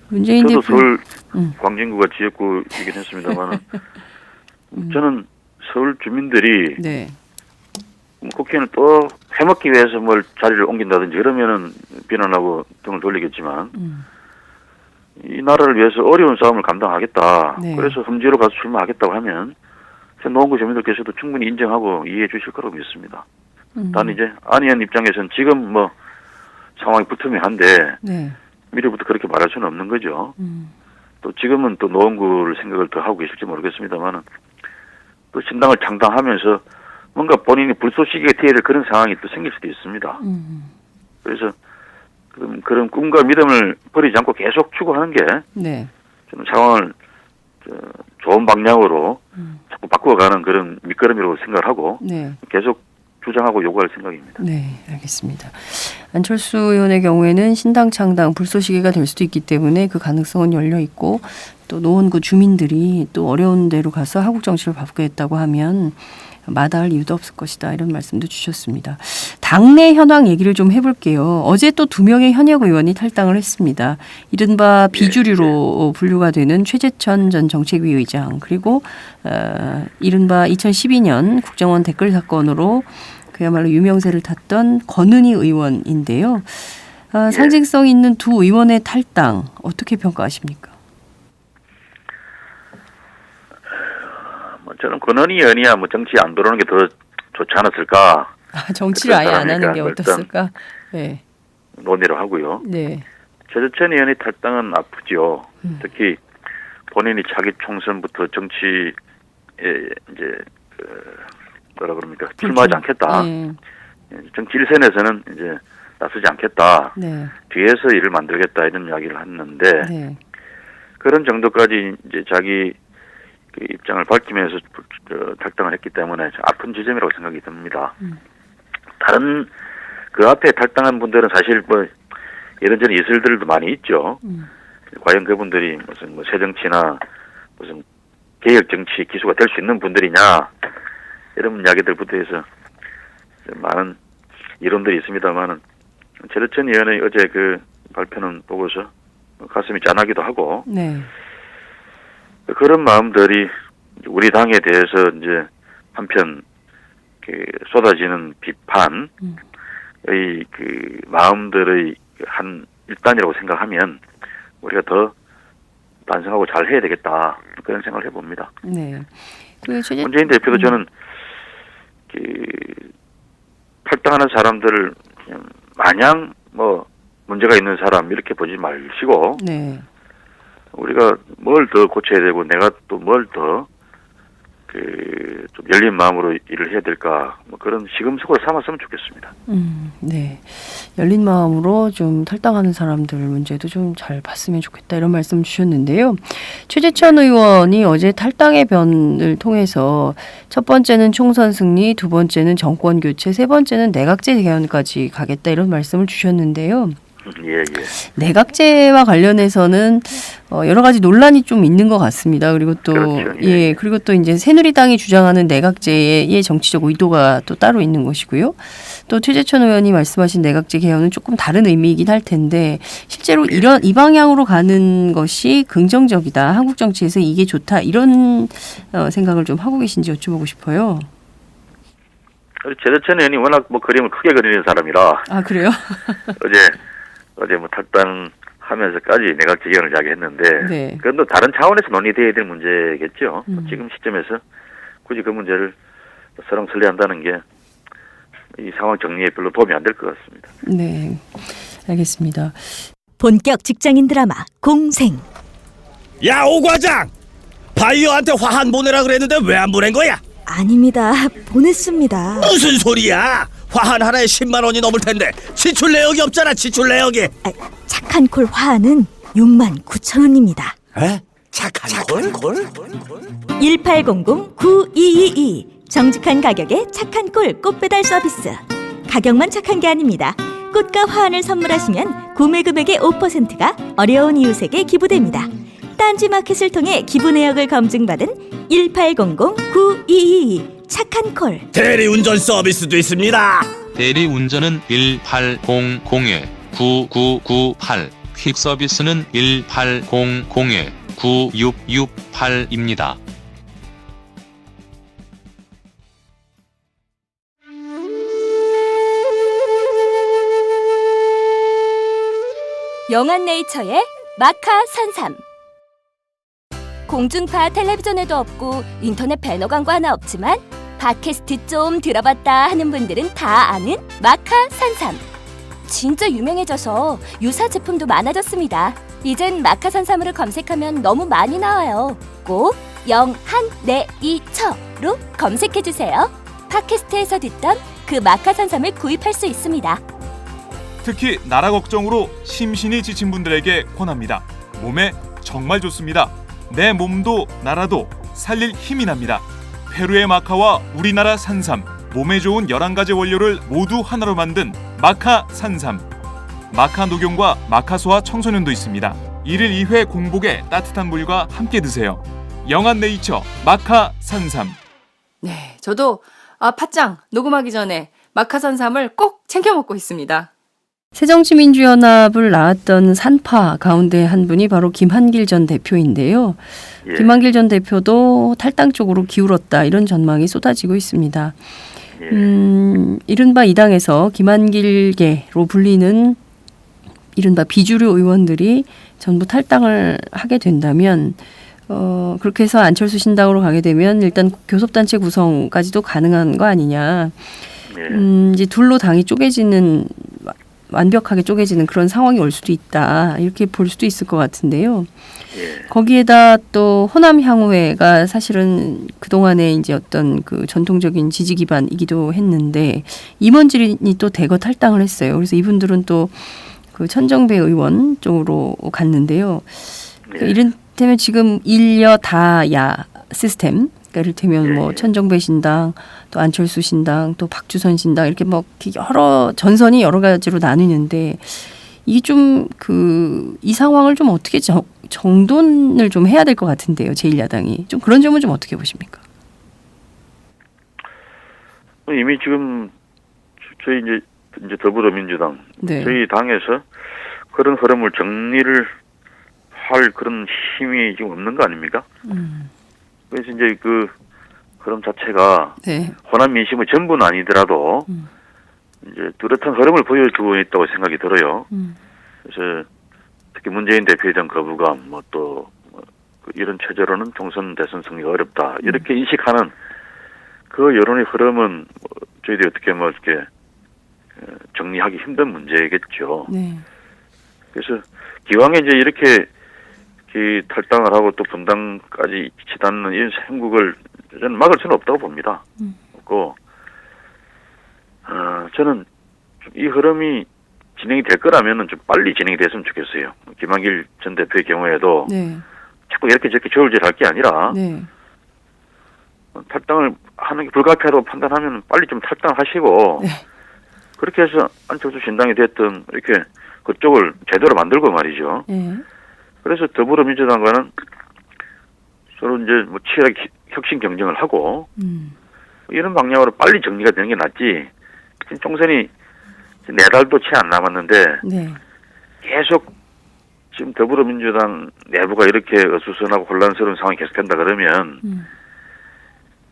문재인 저도 대표 서울 광진구가 지역구이긴 했습니다만 저는 서울 주민들이 네, 국회의원을 또 해먹기 위해서 뭘 자리를 옮긴다든지 그러면은 비난하고 등을 돌리겠지만 이 나라를 위해서 어려운 싸움을 감당하겠다. 네. 그래서 험지로 가서 출마하겠다고 하면 제 노원구 주민들께서도 충분히 인정하고 이해해 주실 거라고 믿습니다. 단 이제 안 의원 입장에서는 지금 뭐 상황이 붙으면한데 네, 미래부터 그렇게 말할 수는 없는 거죠. 또 지금은 또 노원구를 생각을 더 하고 계실지 모르겠습니다만은 또 신당을 창당하면서 뭔가 본인이 불쏘시개에 튀어야 될 그런 상황이 또 생길 수도 있습니다. 그래서 그런 꿈과 믿음을 버리지 않고 계속 추구하는 게 네, 저는 상황을 좋은 방향으로 자꾸 바꾸어가는 그런 밑거름이라고 생각을 하고 네, 계속 주장하고 요구할 생각입니다. 네, 알겠습니다. 안철수 의원의 경우에는 신당 창당 불쏘시개가 될 수도 있기 때문에 그 가능성은 열려 있고 또 노원구 주민들이 또 어려운 데로 가서 하국 정치를 바꾸겠다고 하면 마다할 이유도 없을 것이다. 이런 말씀도 주셨습니다. 당내 현황 얘기를 좀 해볼게요. 어제 또 2명의 현역 의원이 탈당을 했습니다. 이른바 비주류로 분류가 되는 최재천 전 정책위 의장 그리고 이른바 2012년 국정원 댓글 사건으로 그야말로 유명세를 탔던 권은희 의원인데요. 상징성 있는 두 의원의 탈당 어떻게 평가하십니까? 저는 권은희 의원이야 정치 안 들어오는 게 더 좋지 않았을까? 정치를 아예 안 하는 게 일단 어떻을까? 네. 논의를 하고요. 네. 최재천 의원의 탈당은 아프죠. 특히 본인이 차기 총선부터 정치에 이제 뭐라 그럽니까 출마하지 않겠다. 네. 정치 일선에서는 이제 나서지 않겠다. 네. 뒤에서 일을 만들겠다 이런 이야기를 했는데 네. 그런 정도까지 이제 자기 그 입장을 밝히면서 탈당을 했기 때문에 아픈 지점이라고 생각이 듭니다. 다른 그 앞에 탈당한 분들은 사실 뭐 이런저런 이설들도 많이 있죠. 과연 그분들이 무슨 뭐 새정치나 무슨 개혁 정치 기수가 될 수 있는 분들이냐 이런 이야기들부터 해서 많은 이론들이 있습니다만은 최재천 의원의 어제 그 발표는 보고서 가슴이 짠하기도 하고. 네. 그런 마음들이 우리 당에 대해서 이제 한편 그 쏟아지는 비판의 그 마음들의 한 일단이라고 생각하면 우리가 더 반성하고 잘 해야 되겠다 그런 생각을 해봅니다. 네. 문재인 대표도 저는 그 탈당하는 사람들을 그냥 마냥 뭐 문제가 있는 사람 이렇게 보지 마시고. 네. 우리가 뭘 더 고쳐야 되고 내가 또 뭘 더 좀 열린 마음으로 일을 해야 될까 뭐 그런 시금석으로 삼았으면 좋겠습니다. 네. 열린 마음으로 좀 탈당하는 사람들 문제도 좀 잘 봤으면 좋겠다 이런 말씀 주셨는데요. 최재천 의원이 어제 탈당의 변을 통해서 첫 번째는 총선 승리, 두 번째는 정권 교체, 세 번째는 내각제 개헌까지 가겠다 이런 말씀을 주셨는데요. 예. 내각제와 관련해서는 여러 가지 논란이 좀 있는 것 같습니다. 그리고 또 그렇죠. 예, 그리고 또 이제 새누리당이 주장하는 내각제의 정치적 의도가 또 따로 있는 것이고요. 또 최재천 의원이 말씀하신 내각제 개헌은 조금 다른 의미이긴 할 텐데 실제로 이 방향으로 가는 것이 긍정적이다. 한국 정치에서 이게 좋다. 이런 생각을 좀 하고 계신지 여쭤보고 싶어요. 최재천 의원이 워낙 뭐 그림을 크게 그리는 사람이라. 아, 그래요? 어제 뭐 탈당하면서까지 내각제 개헌을 이야기했는데. 네. 그건 또 다른 차원에서 논의돼야 될 문제겠죠. 지금 시점에서 굳이 그 문제를 설렁설레한다는 게 이 상황 정리에 별로 도움이 안 될 것 같습니다. 네, 알겠습니다. 본격 직장인 드라마 공생. 야, 오 과장! 바이어한테 화한 보내라 그랬는데 왜 안 보낸 거야? 아닙니다. 보냈습니다. 무슨 소리야? 화한 하나에 10만 원이 넘을 텐데 지출 내역이 없잖아. 지출 내역이. 착한 콜 화한은 69,000원입니다. 에? 착한 콜? 1800-9222 정직한 가격에 착한 콜 꽃배달 서비스. 가격만 착한 게 아닙니다. 꽃과 화환을 선물하시면 구매 금액의 5%가 어려운 이웃에게 기부됩니다. 딴지마켓을 통해 기부 내역을 검증받은 1800-9222 착한 콜. 대리운전 서비스도 있습니다. 대리운전은 1800-9998, 퀵서비스는 1800-9668입니다. 영한네이처의 마카 산삼. 공중파 텔레비전에도 없고 인터넷 배너 광고 하나 없지만 팟캐스트 좀 들어봤다 하는 분들은 다 아는 마카 산삼. 진짜 유명해져서 유사 제품도 많아졌습니다. 이젠 마카 산삼을 검색하면 너무 많이 나와요. 꼭 영한네이처로 검색해주세요. 팟캐스트에서 듣던 그 마카 산삼을 구입할 수 있습니다. 특히 나라 걱정으로 심신이 지친 분들에게 권합니다. 몸에 정말 좋습니다. 내 몸도 나라도 살릴 힘이 납니다. 페루의 마카와 우리나라 산삼, 몸에 좋은 11가지 원료를 모두 하나로 만든 마카 산삼. 마카 녹용과 마카소와 청소년도 있습니다. 1일 2회 공복에 따뜻한 물과 함께 드세요. 영한 네이처 마카 산삼. 네, 저도 팥짱 녹음하기 전에 마카산삼을 꼭 챙겨 먹고 있습니다. 새정치민주연합을 낳았던 산파 가운데 한 분이 바로 김한길 전 대표인데요. 예. 김한길 전 대표도 탈당 쪽으로 기울었다 이런 전망이 쏟아지고 있습니다. 예. 이른바 이 당에서 김한길계로 불리는 이른바 비주류 의원들이 전부 탈당을 하게 된다면 그렇게 해서 안철수 신당으로 가게 되면 일단 교섭단체 구성까지도 가능한 거 아니냐. 예. 이제 둘로 당이 완벽하게 쪼개지는 그런 상황이 올 수도 있다. 이렇게 볼 수도 있을 것 같은데요. 예. 거기에다 또 호남향후회가 사실은 그동안에 이제 어떤 그 전통적인 지지 기반이기도 했는데 임원진이 또 대거 탈당을 했어요. 그래서 이분들은 또 그 천정배 의원 쪽으로 갔는데요. 그러니까 이를테면 지금 일여다야 시스템, 그러니까 이를테면 뭐 천정배 신당, 또 안철수 신당, 또 박주선 신당 이렇게 뭐 여러 전선이 여러 가지로 나뉘는데 이 좀 이 상황을 좀 어떻게 정돈을 좀 해야 될 것 같은데요. 제1야당이 좀 그런 점은 좀 어떻게 보십니까? 이미 지금 저희 이제 더불어민주당 네. 저희 당에서 그런 흐름을 정리를 할 그런 힘이 지금 없는 거 아닙니까? 그래서 이제 그 흐름 자체가 네. 호남 민심의 전부는 아니더라도 이제 뚜렷한 흐름을 보여주고 있다고 생각이 들어요. 그래서 특히 문재인 대표에 대한 거부감, 이런 체제로는 총선 대선 승리가 어렵다 이렇게 인식하는 그 여론의 흐름은 저희들이 어떻게 이렇게 정리하기 힘든 문제겠죠. 네. 그래서 기왕에 이제 이렇게 탈당을 하고 또 분당까지 치닫는 이 행국을 저는 막을 수는 없다고 봅니다. 없고, 저는 이 흐름이 진행이 될 거라면은 좀 빨리 진행이 됐으면 좋겠어요. 김한길 전 대표의 경우에도 네. 자꾸 이렇게 저렇게 저울질할 게 아니라 네. 탈당을 하는 게 불가피하다고 판단하면 빨리 좀 탈당하시고 네. 그렇게 해서 안철수 신당이 됐든 이렇게 그쪽을 제대로 만들고 말이죠. 네. 그래서 더불어민주당과는 서로 이제 치열하게 혁신 경쟁을 하고 이런 방향으로 빨리 정리가 되는 게 낫지. 지금 총선이 4달도 채 안 남았는데 네. 계속 지금 더불어민주당 내부가 이렇게 어수선하고 혼란스러운 상황이 계속된다 그러면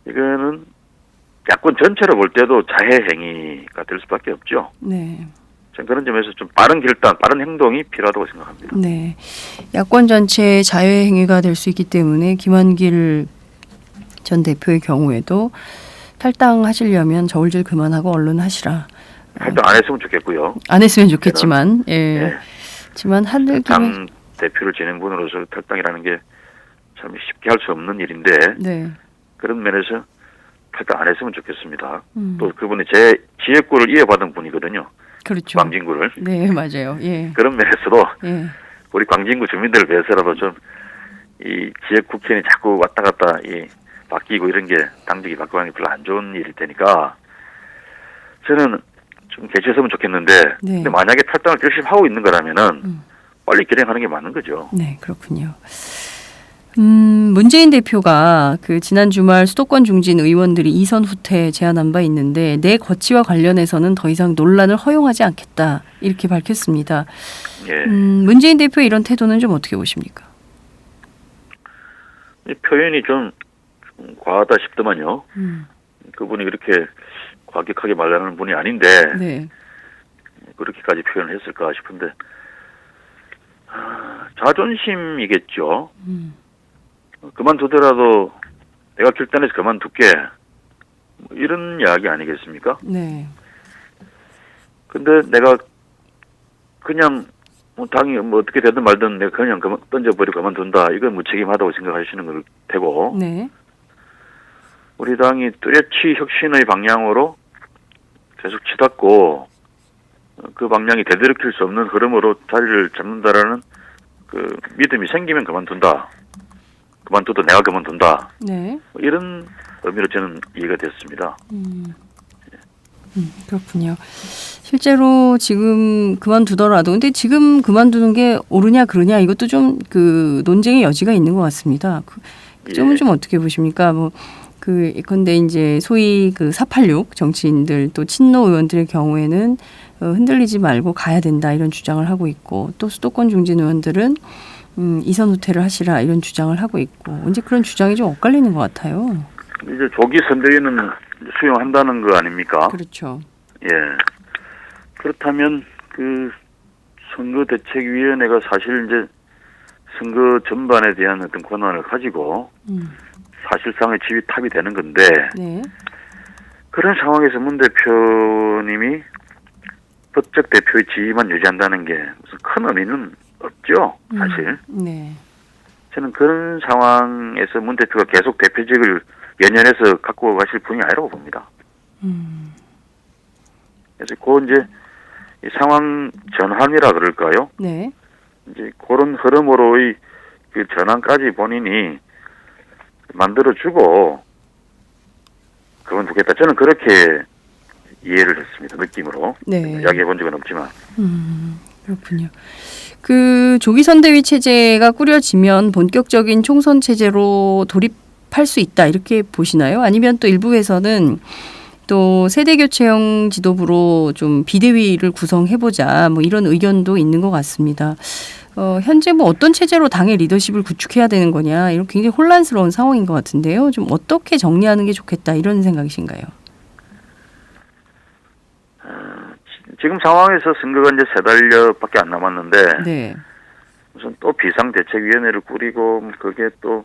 이거는 야권 전체로 볼 때도 자해 행위가 될 수밖에 없죠. 네. 저는 그런 점에서 좀 빠른 결단, 빠른 행동이 필요하다고 생각합니다. 네. 야권 전체의 자해 행위가 될 수 있기 때문에 김한길 전 대표의 경우에도 탈당하시려면 저울질 그만하고 얼른 하시라. 탈당 안 했으면 좋겠고요. 안 했으면 좋겠지만, 예. 하지만 하늘 당 대표를 지낸 분으로서 탈당이라는 게 참 쉽게 할 수 없는 일인데 네. 그런 면에서 탈당 안 했으면 좋겠습니다. 또 그분이 제 지역구를 이어받은 분이거든요. 그렇죠. 광진구를. 네, 맞아요. 예. 그런 면에서도 예. 우리 광진구 주민들을 위해서라도 좀 이 지역 국회의원이 자꾸 왔다 갔다 바뀌고 이런 게 당직이 바꾸는 게 별로 안 좋은 일일 테니까 저는 좀 개최했으면 좋겠는데 네. 근데 만약에 탈당을 결심하고 있는 거라면은 빨리 결행하는 게 맞는 거죠. 네, 그렇군요. 문재인 대표가 그 지난 주말 수도권 중진 의원들이 이선 후퇴 제안한 바 있는데 내 거취와 관련해서는 더 이상 논란을 허용하지 않겠다 이렇게 밝혔습니다. 예. 문재인 대표의 이런 태도는 좀 어떻게 보십니까? 이 표현이 좀 과하다 싶더만요. 그분이 그렇게 과격하게 말하는 분이 아닌데 네. 그렇게까지 표현을 했을까 싶은데 자존심이겠죠. 그만두더라도 내가 결단해서 그만둘게 이런 이야기 아니겠습니까? 네. 근데 내가 그냥 당이 어떻게 되든 말든 내가 그냥 던져버리고 그만둔다 이건 무책임하다고 생각하시는 걸 테고 네. 우리 당이 뚜렷이 혁신의 방향으로 계속 치닫고 그 방향이 되돌이킬 수 없는 흐름으로 자리를 잡는다라는 그 믿음이 생기면 그만둔다. 그만둬도 내가 그만둔다. 네. 이런 의미로 저는 이해가 됐습니다. 그렇군요. 실제로 지금 그만두더라도 근데 지금 그만두는 게 옳으냐 그르냐 이것도 좀 그 논쟁의 여지가 있는 것 같습니다. 그 점은 좀 어떻게 보십니까? 근데 이제 소위 그 486 정치인들 또 친노 의원들의 경우에는 흔들리지 말고 가야 된다 이런 주장을 하고 있고 또 수도권 중진 의원들은 이선 후퇴를 하시라 이런 주장을 하고 있고 이제 그런 주장이 좀 엇갈리는 것 같아요. 이제 조기 선대위는 수용한다는 거 아닙니까? 그렇죠. 예. 그렇다면 그 선거대책위원회가 사실 이제 선거 전반에 대한 어떤 권한을 가지고 사실상의 지휘 탑이 되는 건데 네. 그런 상황에서 문 대표님이 법적 대표의 지위만 유지한다는 게 무슨 큰 의미는 없죠, 사실. 네. 저는 그런 상황에서 문 대표가 계속 대표직을 연연해서 갖고 가실 분이 아니라고 봅니다. 그래서 이제 이 상황 전환이라 그럴까요? 네. 이제 그런 흐름으로의 그 전환까지 본인이 만들어주고 그만두겠다. 저는 그렇게 이해를 했습니다. 느낌으로. 네. 이야기해 본 적은 없지만. 그렇군요. 그 조기 선대위 체제가 꾸려지면 본격적인 총선 체제로 돌입할 수 있다 이렇게 보시나요? 아니면 또 일부에서는 또 세대교체형 지도부로 좀 비대위를 구성해보자 뭐 이런 의견도 있는 것 같습니다. 현재 뭐 어떤 체제로 당의 리더십을 구축해야 되는 거냐 이런 굉장히 혼란스러운 상황인 것 같은데요. 좀 어떻게 정리하는 게 좋겠다 이런 생각이신가요? 지금 상황에서 선거가 이제 3달여밖에 안 남았는데 네. 무슨 또 비상대책위원회를 꾸리고 그게 또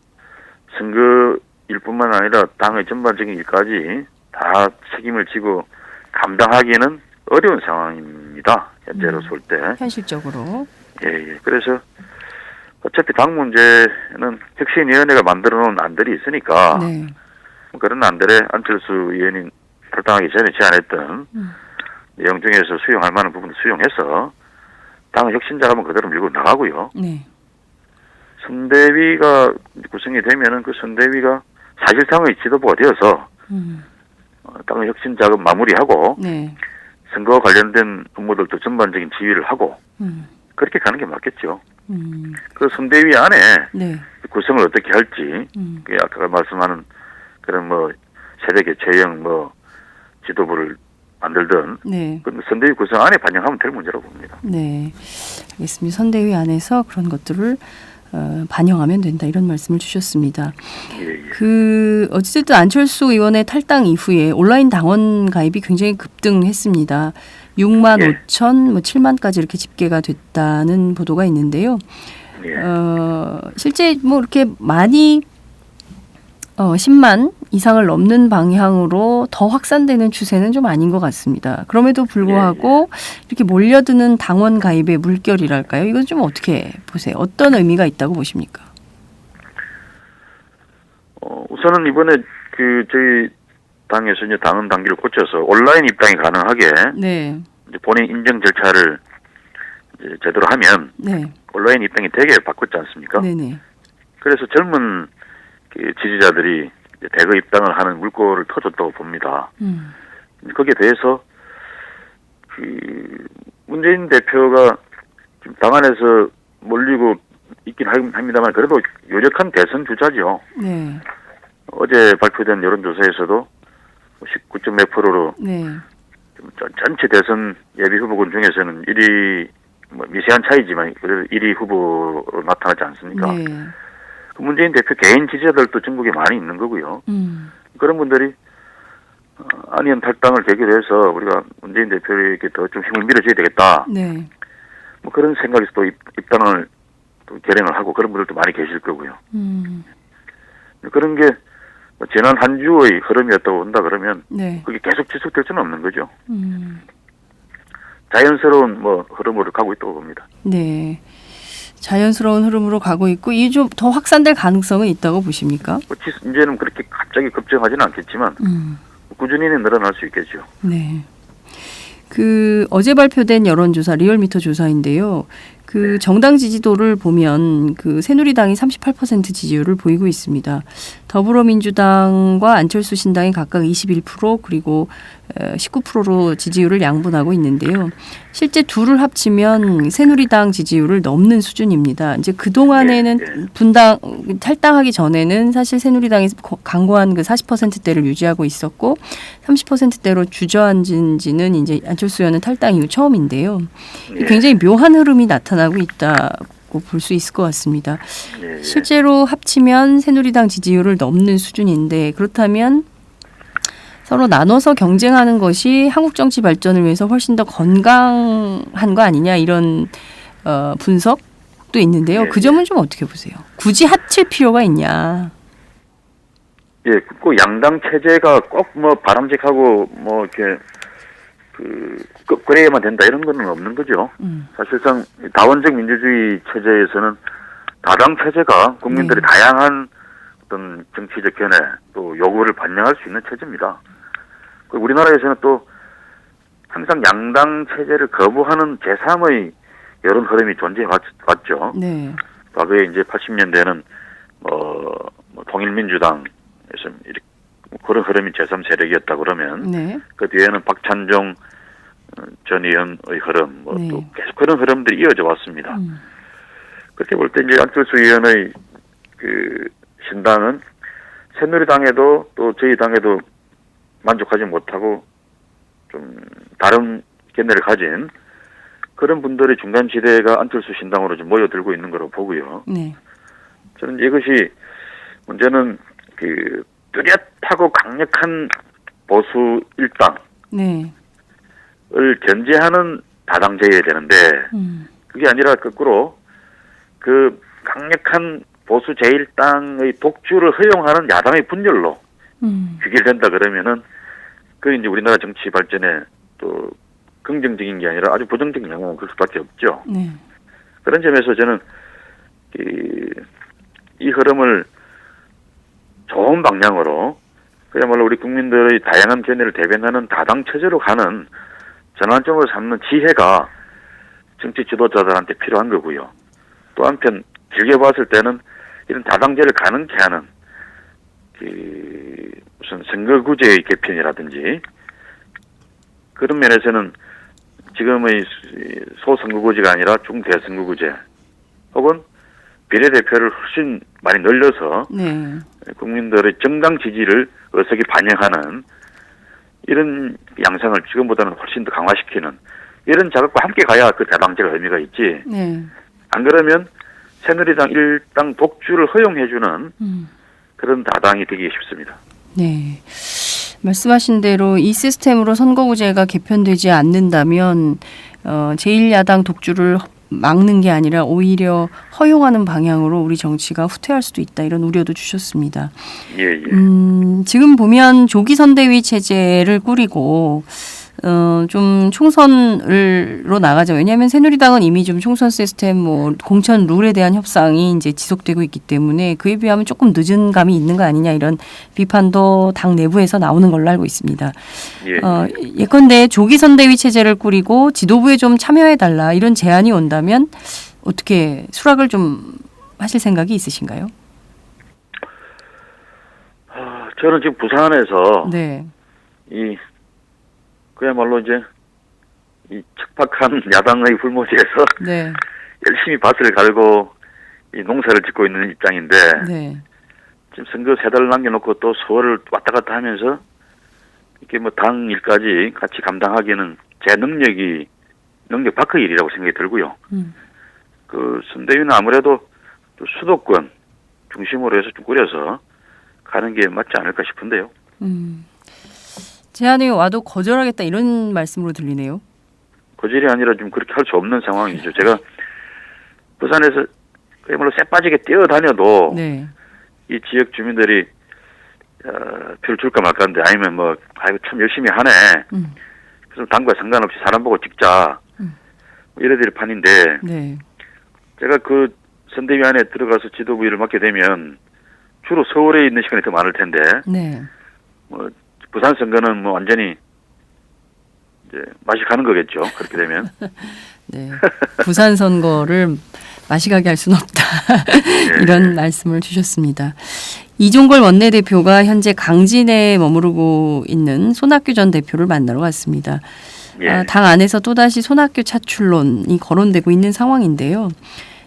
선거일 뿐만 아니라 당의 전반적인 일까지 다 책임을 지고 감당하기는 어려운 상황입니다. 현재로서 볼 때. 현실적으로. 예. 그래서 어차피 당 문제는 혁신위원회가 만들어 놓은 안들이 있으니까 네. 그런 안들에 안철수 의원이 탈당하기 전에 제안했던 내용 중에서 수용할 만한 부분을 수용해서 당의 혁신자라면 그대로 밀고 나가고요. 네. 선대위가 구성이 되면은 그 선대위가 사실상의 지도부가 되어서 당의 혁신 작업 마무리하고 네. 선거와 관련된 업무들도 전반적인 지휘를 하고 그렇게 가는 게 맞겠죠. 그 선대위 안에 네. 구성을 어떻게 할지 그 아까 말씀하는 그런 뭐 세대 교체형 뭐 지도부를 만들든 네. 그 선대위 구성 안에 반영하면 될 문제라고 봅니다. 네, 알겠습니다. 선대위 안에서 그런 것들을 반영하면 된다 이런 말씀을 주셨습니다. 예. 그 어쨌든 안철수 의원의 탈당 이후에 온라인 당원 가입이 굉장히 급등했습니다. 6만 예. 5천, 뭐 7만까지 이렇게 집계가 됐다는 보도가 있는데요. 예. 실제 뭐 이렇게 많이 10만 이상을 넘는 방향으로 더 확산되는 추세는 좀 아닌 것 같습니다. 그럼에도 불구하고 이렇게 몰려드는 당원 가입의 물결이랄까요? 이건 좀 어떻게 보세요? 어떤 의미가 있다고 보십니까? 우선은 이번에 그 저희 당에서 이제 당헌 당규를 고쳐서 온라인 입당이 가능하게 네. 이제 본인 인증 절차를 이제 제대로 하면 네. 온라인 입당이 되게 바꿨지 않습니까? 네네. 그래서 젊은 그 지지자들이 이제 대거 입당을 하는 물꼬를 터줬다고 봅니다. 거기에 대해서 그 문재인 대표가 지금 당 안에서 몰리고 있긴 합니다만 그래도 유력한 대선 주자죠. 네. 어제 발표된 여론조사에서도 19점 몇 프로로 네. 전체 대선 예비 후보군 중에서는 1위 뭐 미세한 차이지만 그래도 1위 후보로 나타나지 않습니까? 네. 그 문재인 대표 개인 지지자들도 전국에 많이 있는 거고요. 그런 분들이 안의원 탈당을 계기로 해서 우리가 문재인 대표에게 더 좀 힘을 밀어줘야 되겠다. 네. 뭐 그런 생각에서 또 입당을 또 결행을 하고 그런 분들도 많이 계실 거고요. 그런 게 지난 한 주의 흐름이었다고 본다 그러면 네. 그게 계속 지속될 수는 없는 거죠. 자연스러운 뭐 흐름으로 가고 있다고 봅니다. 네. 자연스러운 흐름으로 가고 있고 이게 좀 더 확산될 가능성은 있다고 보십니까? 이제는 그렇게 갑자기 급증하지는 않겠지만 꾸준히는 늘어날 수 있겠죠. 네. 그 어제 발표된 여론조사 리얼미터 조사인데요. 그 정당 지지도를 보면 그 새누리당이 38% 지지율을 보이고 있습니다. 더불어민주당과 안철수 신당이 각각 21% 그리고 19%로 지지율을 양분하고 있는데요. 실제 둘을 합치면 새누리당 지지율을 넘는 수준입니다. 이제 그동안에는 분당 탈당하기 전에는 사실 새누리당이 강고한 그 40%대를 유지하고 있었고 30%대로 주저앉은 지는 이제 안철수 의원은 탈당 이후 처음인데요. 굉장히 묘한 흐름이 나타나고 있다고 볼 수 있을 것 같습니다. 실제로 합치면 새누리당 지지율을 넘는 수준인데 그렇다면 서로 나눠서 경쟁하는 것이 한국 정치 발전을 위해서 훨씬 더 건강한 거 아니냐 이런 분석도 있는데요. 그 점은 좀 어떻게 보세요? 굳이 합칠 필요가 있냐? 예, 꼭 양당 체제가 꼭 뭐 바람직하고 뭐 이렇게 그래야만 된다 이런 거는 없는 거죠. 사실상 다원적 민주주의 체제에서는 다당 체제가 국민들의 다양한 어떤 정치적 견해 또 요구를 반영할 수 있는 체제입니다. 우리나라에서는 또 항상 양당 체제를 거부하는 제3의 여론 흐름이 존재해 왔죠. 네. 과거에 이제 80년대에는 통일민주당에서 이렇게 그런 흐름이 제3 세력이었다 그러면 그 뒤에는 박찬종 전 의원의 흐름 또 계속 그런 흐름들이 이어져 왔습니다. 그렇게 볼 때 이제 안철수 의원의 그 신당은 새누리당에도 또 저희 당에도 만족하지 못하고 좀 다른 견해를 가진 그런 분들의 중간지대가 안철수 신당으로 좀 모여들고 있는 거로 보고요. 저는 이것이 문제는 그 뚜렷하고 강력한 보수 일당을 견제하는 다당제여야 되는데 그게 아니라 거꾸로 그 강력한 보수 제1당의 독주를 허용하는 야당의 분열로 귀결된다 그러면은 그 이제 우리나라 정치 발전에 또 긍정적인 게 아니라 아주 부정적인 영향을 줄 수밖에 없죠. 그런 점에서 저는 이 흐름을 좋은 방향으로 그야말로 우리 국민들의 다양한 견해를 대변하는 다당 체제로 가는 전환점을 삼는 지혜가 정치 지도자들한테 필요한 거고요. 또 한편 길게 봤을 때는 이런 다당제를 가능케 하는 무슨 선거구제의 개편이라든지 그런 면에서는 지금의 소선거구제가 아니라 중대선거구제 혹은 비례대표를 훨씬 많이 늘려서 국민들의 정당 지지를 어석히 반영하는 이런 양상을 지금보다는 훨씬 더 강화시키는 이런 작업과 함께 가야 그 다당제가 의미가 있지. 안 그러면 새누리당 일당 독주를 허용해주는 그런 다당이 되기 쉽습니다. 네. 말씀하신 대로 이 시스템으로 선거구제가 개편되지 않는다면 제1야당 독주를 막는 게 아니라 오히려 허용하는 방향으로 우리 정치가 후퇴할 수도 있다 이런 우려도 주셨습니다. 지금 보면 조기 선대위 체제를 꾸리고 좀 총선으로 나가죠. 왜냐하면 새누리당은 이미 좀 총선 시스템, 공천 룰에 대한 협상이 이제 지속되고 있기 때문에 그에 비하면 조금 늦은 감이 있는 거 아니냐 이런 비판도 당 내부에서 나오는 걸로 알고 있습니다. 예컨대 조기 선대위 체제를 꾸리고 지도부에 좀 참여해달라 이런 제안이 온다면 어떻게 수락을 좀 하실 생각이 있으신가요? 저는 지금 부산에서 그야말로 이제 이 척박한 야당의 불모지에서 열심히 밭을 갈고 이 농사를 짓고 있는 입장인데 지금 선거 3달 남겨놓고 또 서울을 왔다 갔다 하면서 이렇게 뭐 당 일까지 같이 감당하기에는 제 능력 밖의 일이라고 생각이 들고요. 그 선대위는 아무래도 또 수도권 중심으로 해서 좀 꾸려서 가는 게 맞지 않을까 싶은데요. 제안이 와도 거절하겠다 이런 말씀으로 들리네요. 거절이 아니라 좀 그렇게 할 수 없는 상황이죠. 제가 부산에서 그야말로 쎄빠지게 뛰어다녀도 이 지역 주민들이 표를 줄까 말까인데 아니면 뭐 아이고 참 열심히 하네. 그래서 당과 상관없이 사람 보고 찍자. 이래될 판인데 제가 그 선대위 안에 들어가서 지도부 일을 맡게 되면 주로 서울에 있는 시간이 더 많을 텐데 뭐 부산 선거는 뭐 완전히 이제 맛이 가는 거겠죠. 그렇게 되면 네. 부산 선거를 마시가게 할 수는 없다. 이런 말씀을 주셨습니다. 이종걸 원내대표가 현재 강진에 머무르고 있는 손학규 전 대표를 만나러 갔습니다. 당 안에서 또다시 손학규 차출론이 거론되고 있는 상황인데요.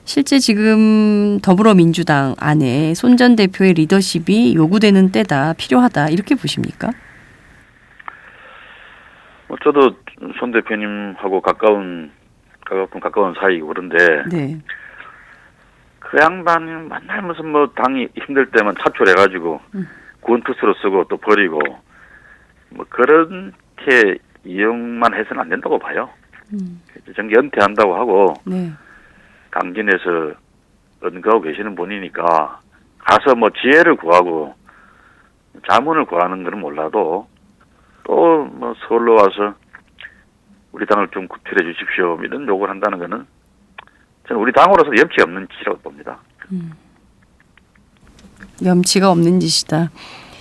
실제 지금 더불어민주당 안에 손 전 대표의 리더십이 요구되는 때다, 필요하다 이렇게 보십니까? 저도 손 대표님하고 가까운 사이고 그런데 네. 그 양반이 맨날 무슨 뭐 당이 힘들 때만 차출해가지고 구원투수로 쓰고 또 버리고 뭐 그렇게 이용만 해서는 안 된다고 봐요. 정기 은퇴한다고 하고 네. 강진에서 은거하고 계시는 분이니까 가서 뭐 지혜를 구하고 자문을 구하는 것은 몰라도 또 뭐 서울로 와서 우리 당을 좀 구출해 주십시오 이런 요구를 한다는 것은 저는 우리 당으로서 염치 없는 짓이라고 봅니다. 염치가 없는 짓이다.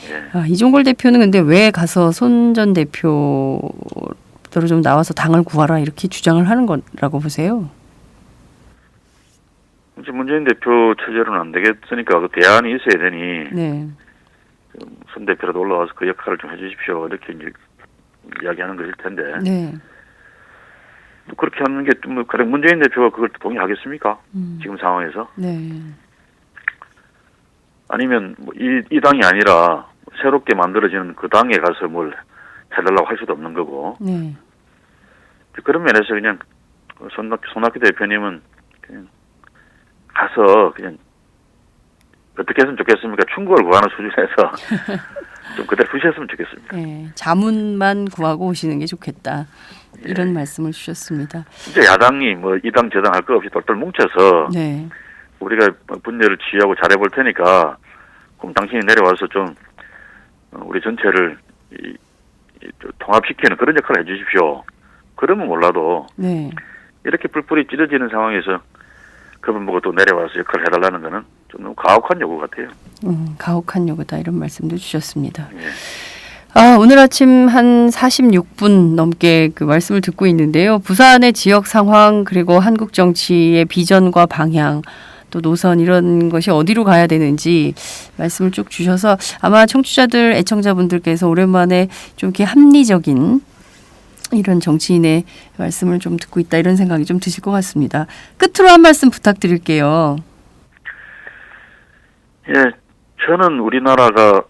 예. 이종걸 대표는 근데 왜 가서 손 전 대표대로 좀 나와서 당을 구하라 이렇게 주장을 하는 거라고 보세요? 이제 문재인 대표 체제로는 안 되겠으니까 그 대안이 있어야 되니 네. 손 대표라도 올라와서 그 역할을 좀 해주십시오 이렇게 이제 이야기하는 것일 텐데 네. 그렇게 하는 게 뭐 가령 문재인 대표가 그걸 동의하겠습니까? 지금 상황에서? 네. 아니면 뭐 이 당이 아니라 새롭게 만들어지는 그 당에 가서 뭘 해달라고 할 수도 없는 거고. 네. 그런 면에서 그냥 손학규 대표님은 그냥 가서 그냥 어떻게 했으면 좋겠습니까? 충고를 구하는 수준에서 좀 그대로 두셨으면 좋겠습니다. 네. 자문만 구하고 오시는 게 좋겠다. 이런 말씀을 주셨습니다. 진짜 야당이 뭐 이 당 저 당 할 거 없이 똘똘 뭉쳐서 네. 우리가 분열을 지휘하고 잘해볼 테니까 그럼 당신이 내려와서 좀 우리 전체를 통합시키는 그런 역할을 해주십시오. 그러면 몰라도 네. 이렇게 뿔뿔이 찢어지는 상황에서 그분 보고 또 내려와서 역할을 해달라는 거는 좀 너무 가혹한 요구 같아요. 가혹한 요구다 이런 말씀도 주셨습니다. 예. 오늘 아침 한 46분 넘게 그 말씀을 듣고 있는데요. 부산의 지역 상황 그리고 한국 정치의 비전과 방향 또 노선 이런 것이 어디로 가야 되는지 말씀을 쭉 주셔서 아마 청취자들 애청자분들께서 오랜만에 좀 이렇게 합리적인 이런 정치인의 말씀을 좀 듣고 있다 이런 생각이 좀 드실 것 같습니다. 끝으로 한 말씀 부탁드릴게요. 예, 저는 우리나라가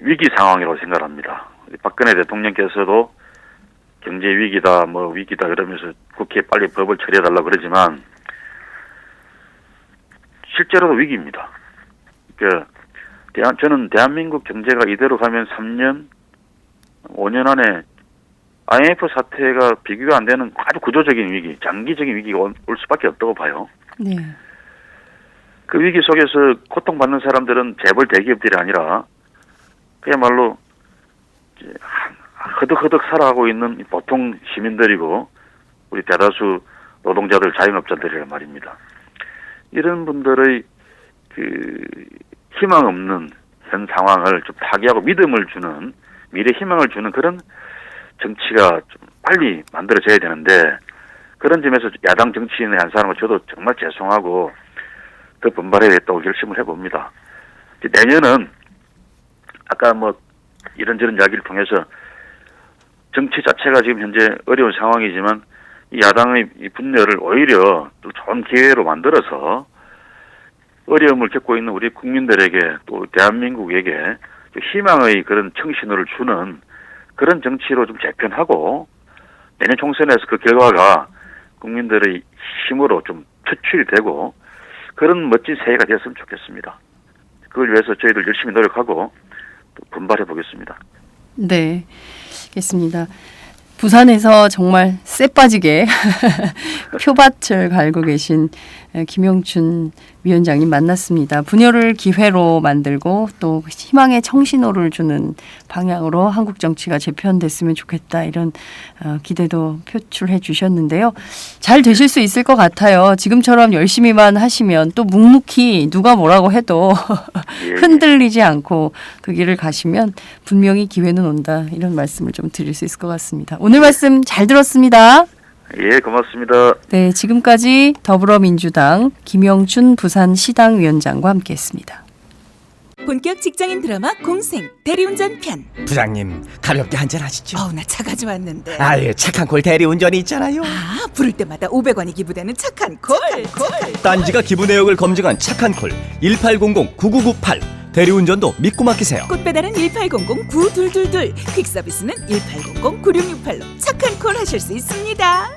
위기 상황이라고 생각합니다. 박근혜 대통령께서도 경제 위기다, 뭐 위기다 그러면서 국회에 빨리 법을 처리해달라고 그러지만 실제로도 위기입니다. 저는 대한민국 경제가 이대로 가면 3년, 5년 안에 IMF 사태가 비교가 안 되는 아주 구조적인 위기, 장기적인 위기가 올 수밖에 없다고 봐요. 네. 그 위기 속에서 고통받는 사람들은 재벌 대기업들이 아니라 그야말로 허덕허덕 살아가고 있는 보통 시민들이고 우리 대다수 노동자들, 자영업자들이란 말입니다. 이런 분들의 그 희망 없는 현 상황을 좀 타개하고 믿음을 주는 미래 희망을 주는 그런 정치가 좀 빨리 만들어져야 되는데 그런 점에서 야당 정치인의 한 사람은 저도 정말 죄송하고 더 분발해야겠다고 결심을 해봅니다. 내년은 아까 뭐 이런저런 이야기를 통해서 정치 자체가 지금 현재 어려운 상황이지만 이 야당의 이 분열을 오히려 또 좋은 기회로 만들어서 어려움을 겪고 있는 우리 국민들에게 또 대한민국에게 희망의 그런 청신호를 주는 그런 정치로 좀 재편하고 내년 총선에서 그 결과가 국민들의 힘으로 좀 표출이 되고 그런 멋진 새해가 되었으면 좋겠습니다. 그걸 위해서 저희들 열심히 노력하고 또 분발해 보겠습니다. 네, 알겠습니다. 부산에서 정말 쎄 빠지게 표밭을 갈고 계신 김영춘 위원장님 만났습니다. 분열을 기회로 만들고 또 희망의 청신호를 주는 방향으로 한국 정치가 재편됐으면 좋겠다 이런 기대도 표출해 주셨는데요. 잘 되실 수 있을 것 같아요. 지금처럼 열심히만 하시면 또 묵묵히 누가 뭐라고 해도 흔들리지 않고 그 길을 가시면 분명히 기회는 온다 이런 말씀을 좀 드릴 수 있을 것 같습니다. 오늘 말씀 잘 들었습니다. 예, 고맙습니다. 네, 지금까지 더불어민주당 김영춘 부산시당위원장과 함께했습니다. 본격 직장인 드라마 공생 대리운전 편. 부장님 가볍게 한잔 하시죠. 나 차 가져왔는데. 아예 착한 콜 대리운전이 있잖아요. 부를 때마다 500원이 기부되는 착한 콜. 딴지가 기부 내역을 검증한 착한 콜 1800-9998 대리운전도 믿고 맡기세요. 꽃배달은 1800-9222, 퀵서비스는 1800-9668로 착한 콜 하실 수 있습니다.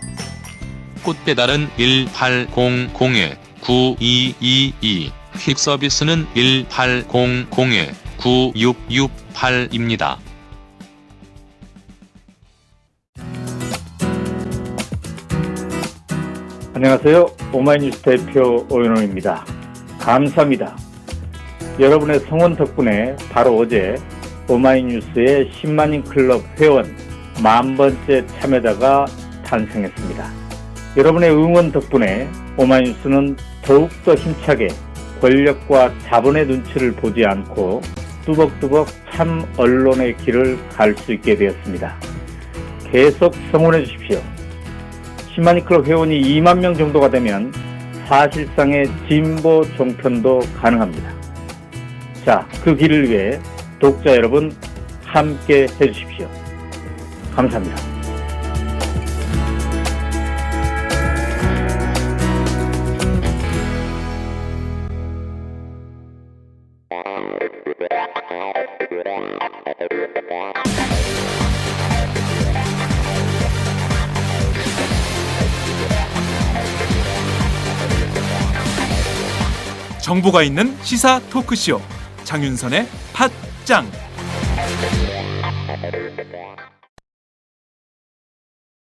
꽃배달은 1800-9222, 퀵서비스는 1800-9668입니다. 안녕하세요. 오마이뉴스 대표 오연호입니다. 감사합니다. 여러분의 성원 덕분에 바로 어제 오마이뉴스의 10만인 클럽 회원 10,000번째 참여자가 탄생했습니다. 여러분의 응원 덕분에 오마이뉴스는 더욱더 힘차게 권력과 자본의 눈치를 보지 않고 뚜벅뚜벅 참 언론의 길을 갈 수 있게 되었습니다. 계속 성원해 주십시오. 10만인 클럽 회원이 2만 명 정도가 되면 사실상의 진보 종편도 가능합니다. 자, 그 길을 위해 독자 여러분 함께 해주십시오. 감사합니다. 정보가 있는 시사 토크쇼 장윤선의 팟짱.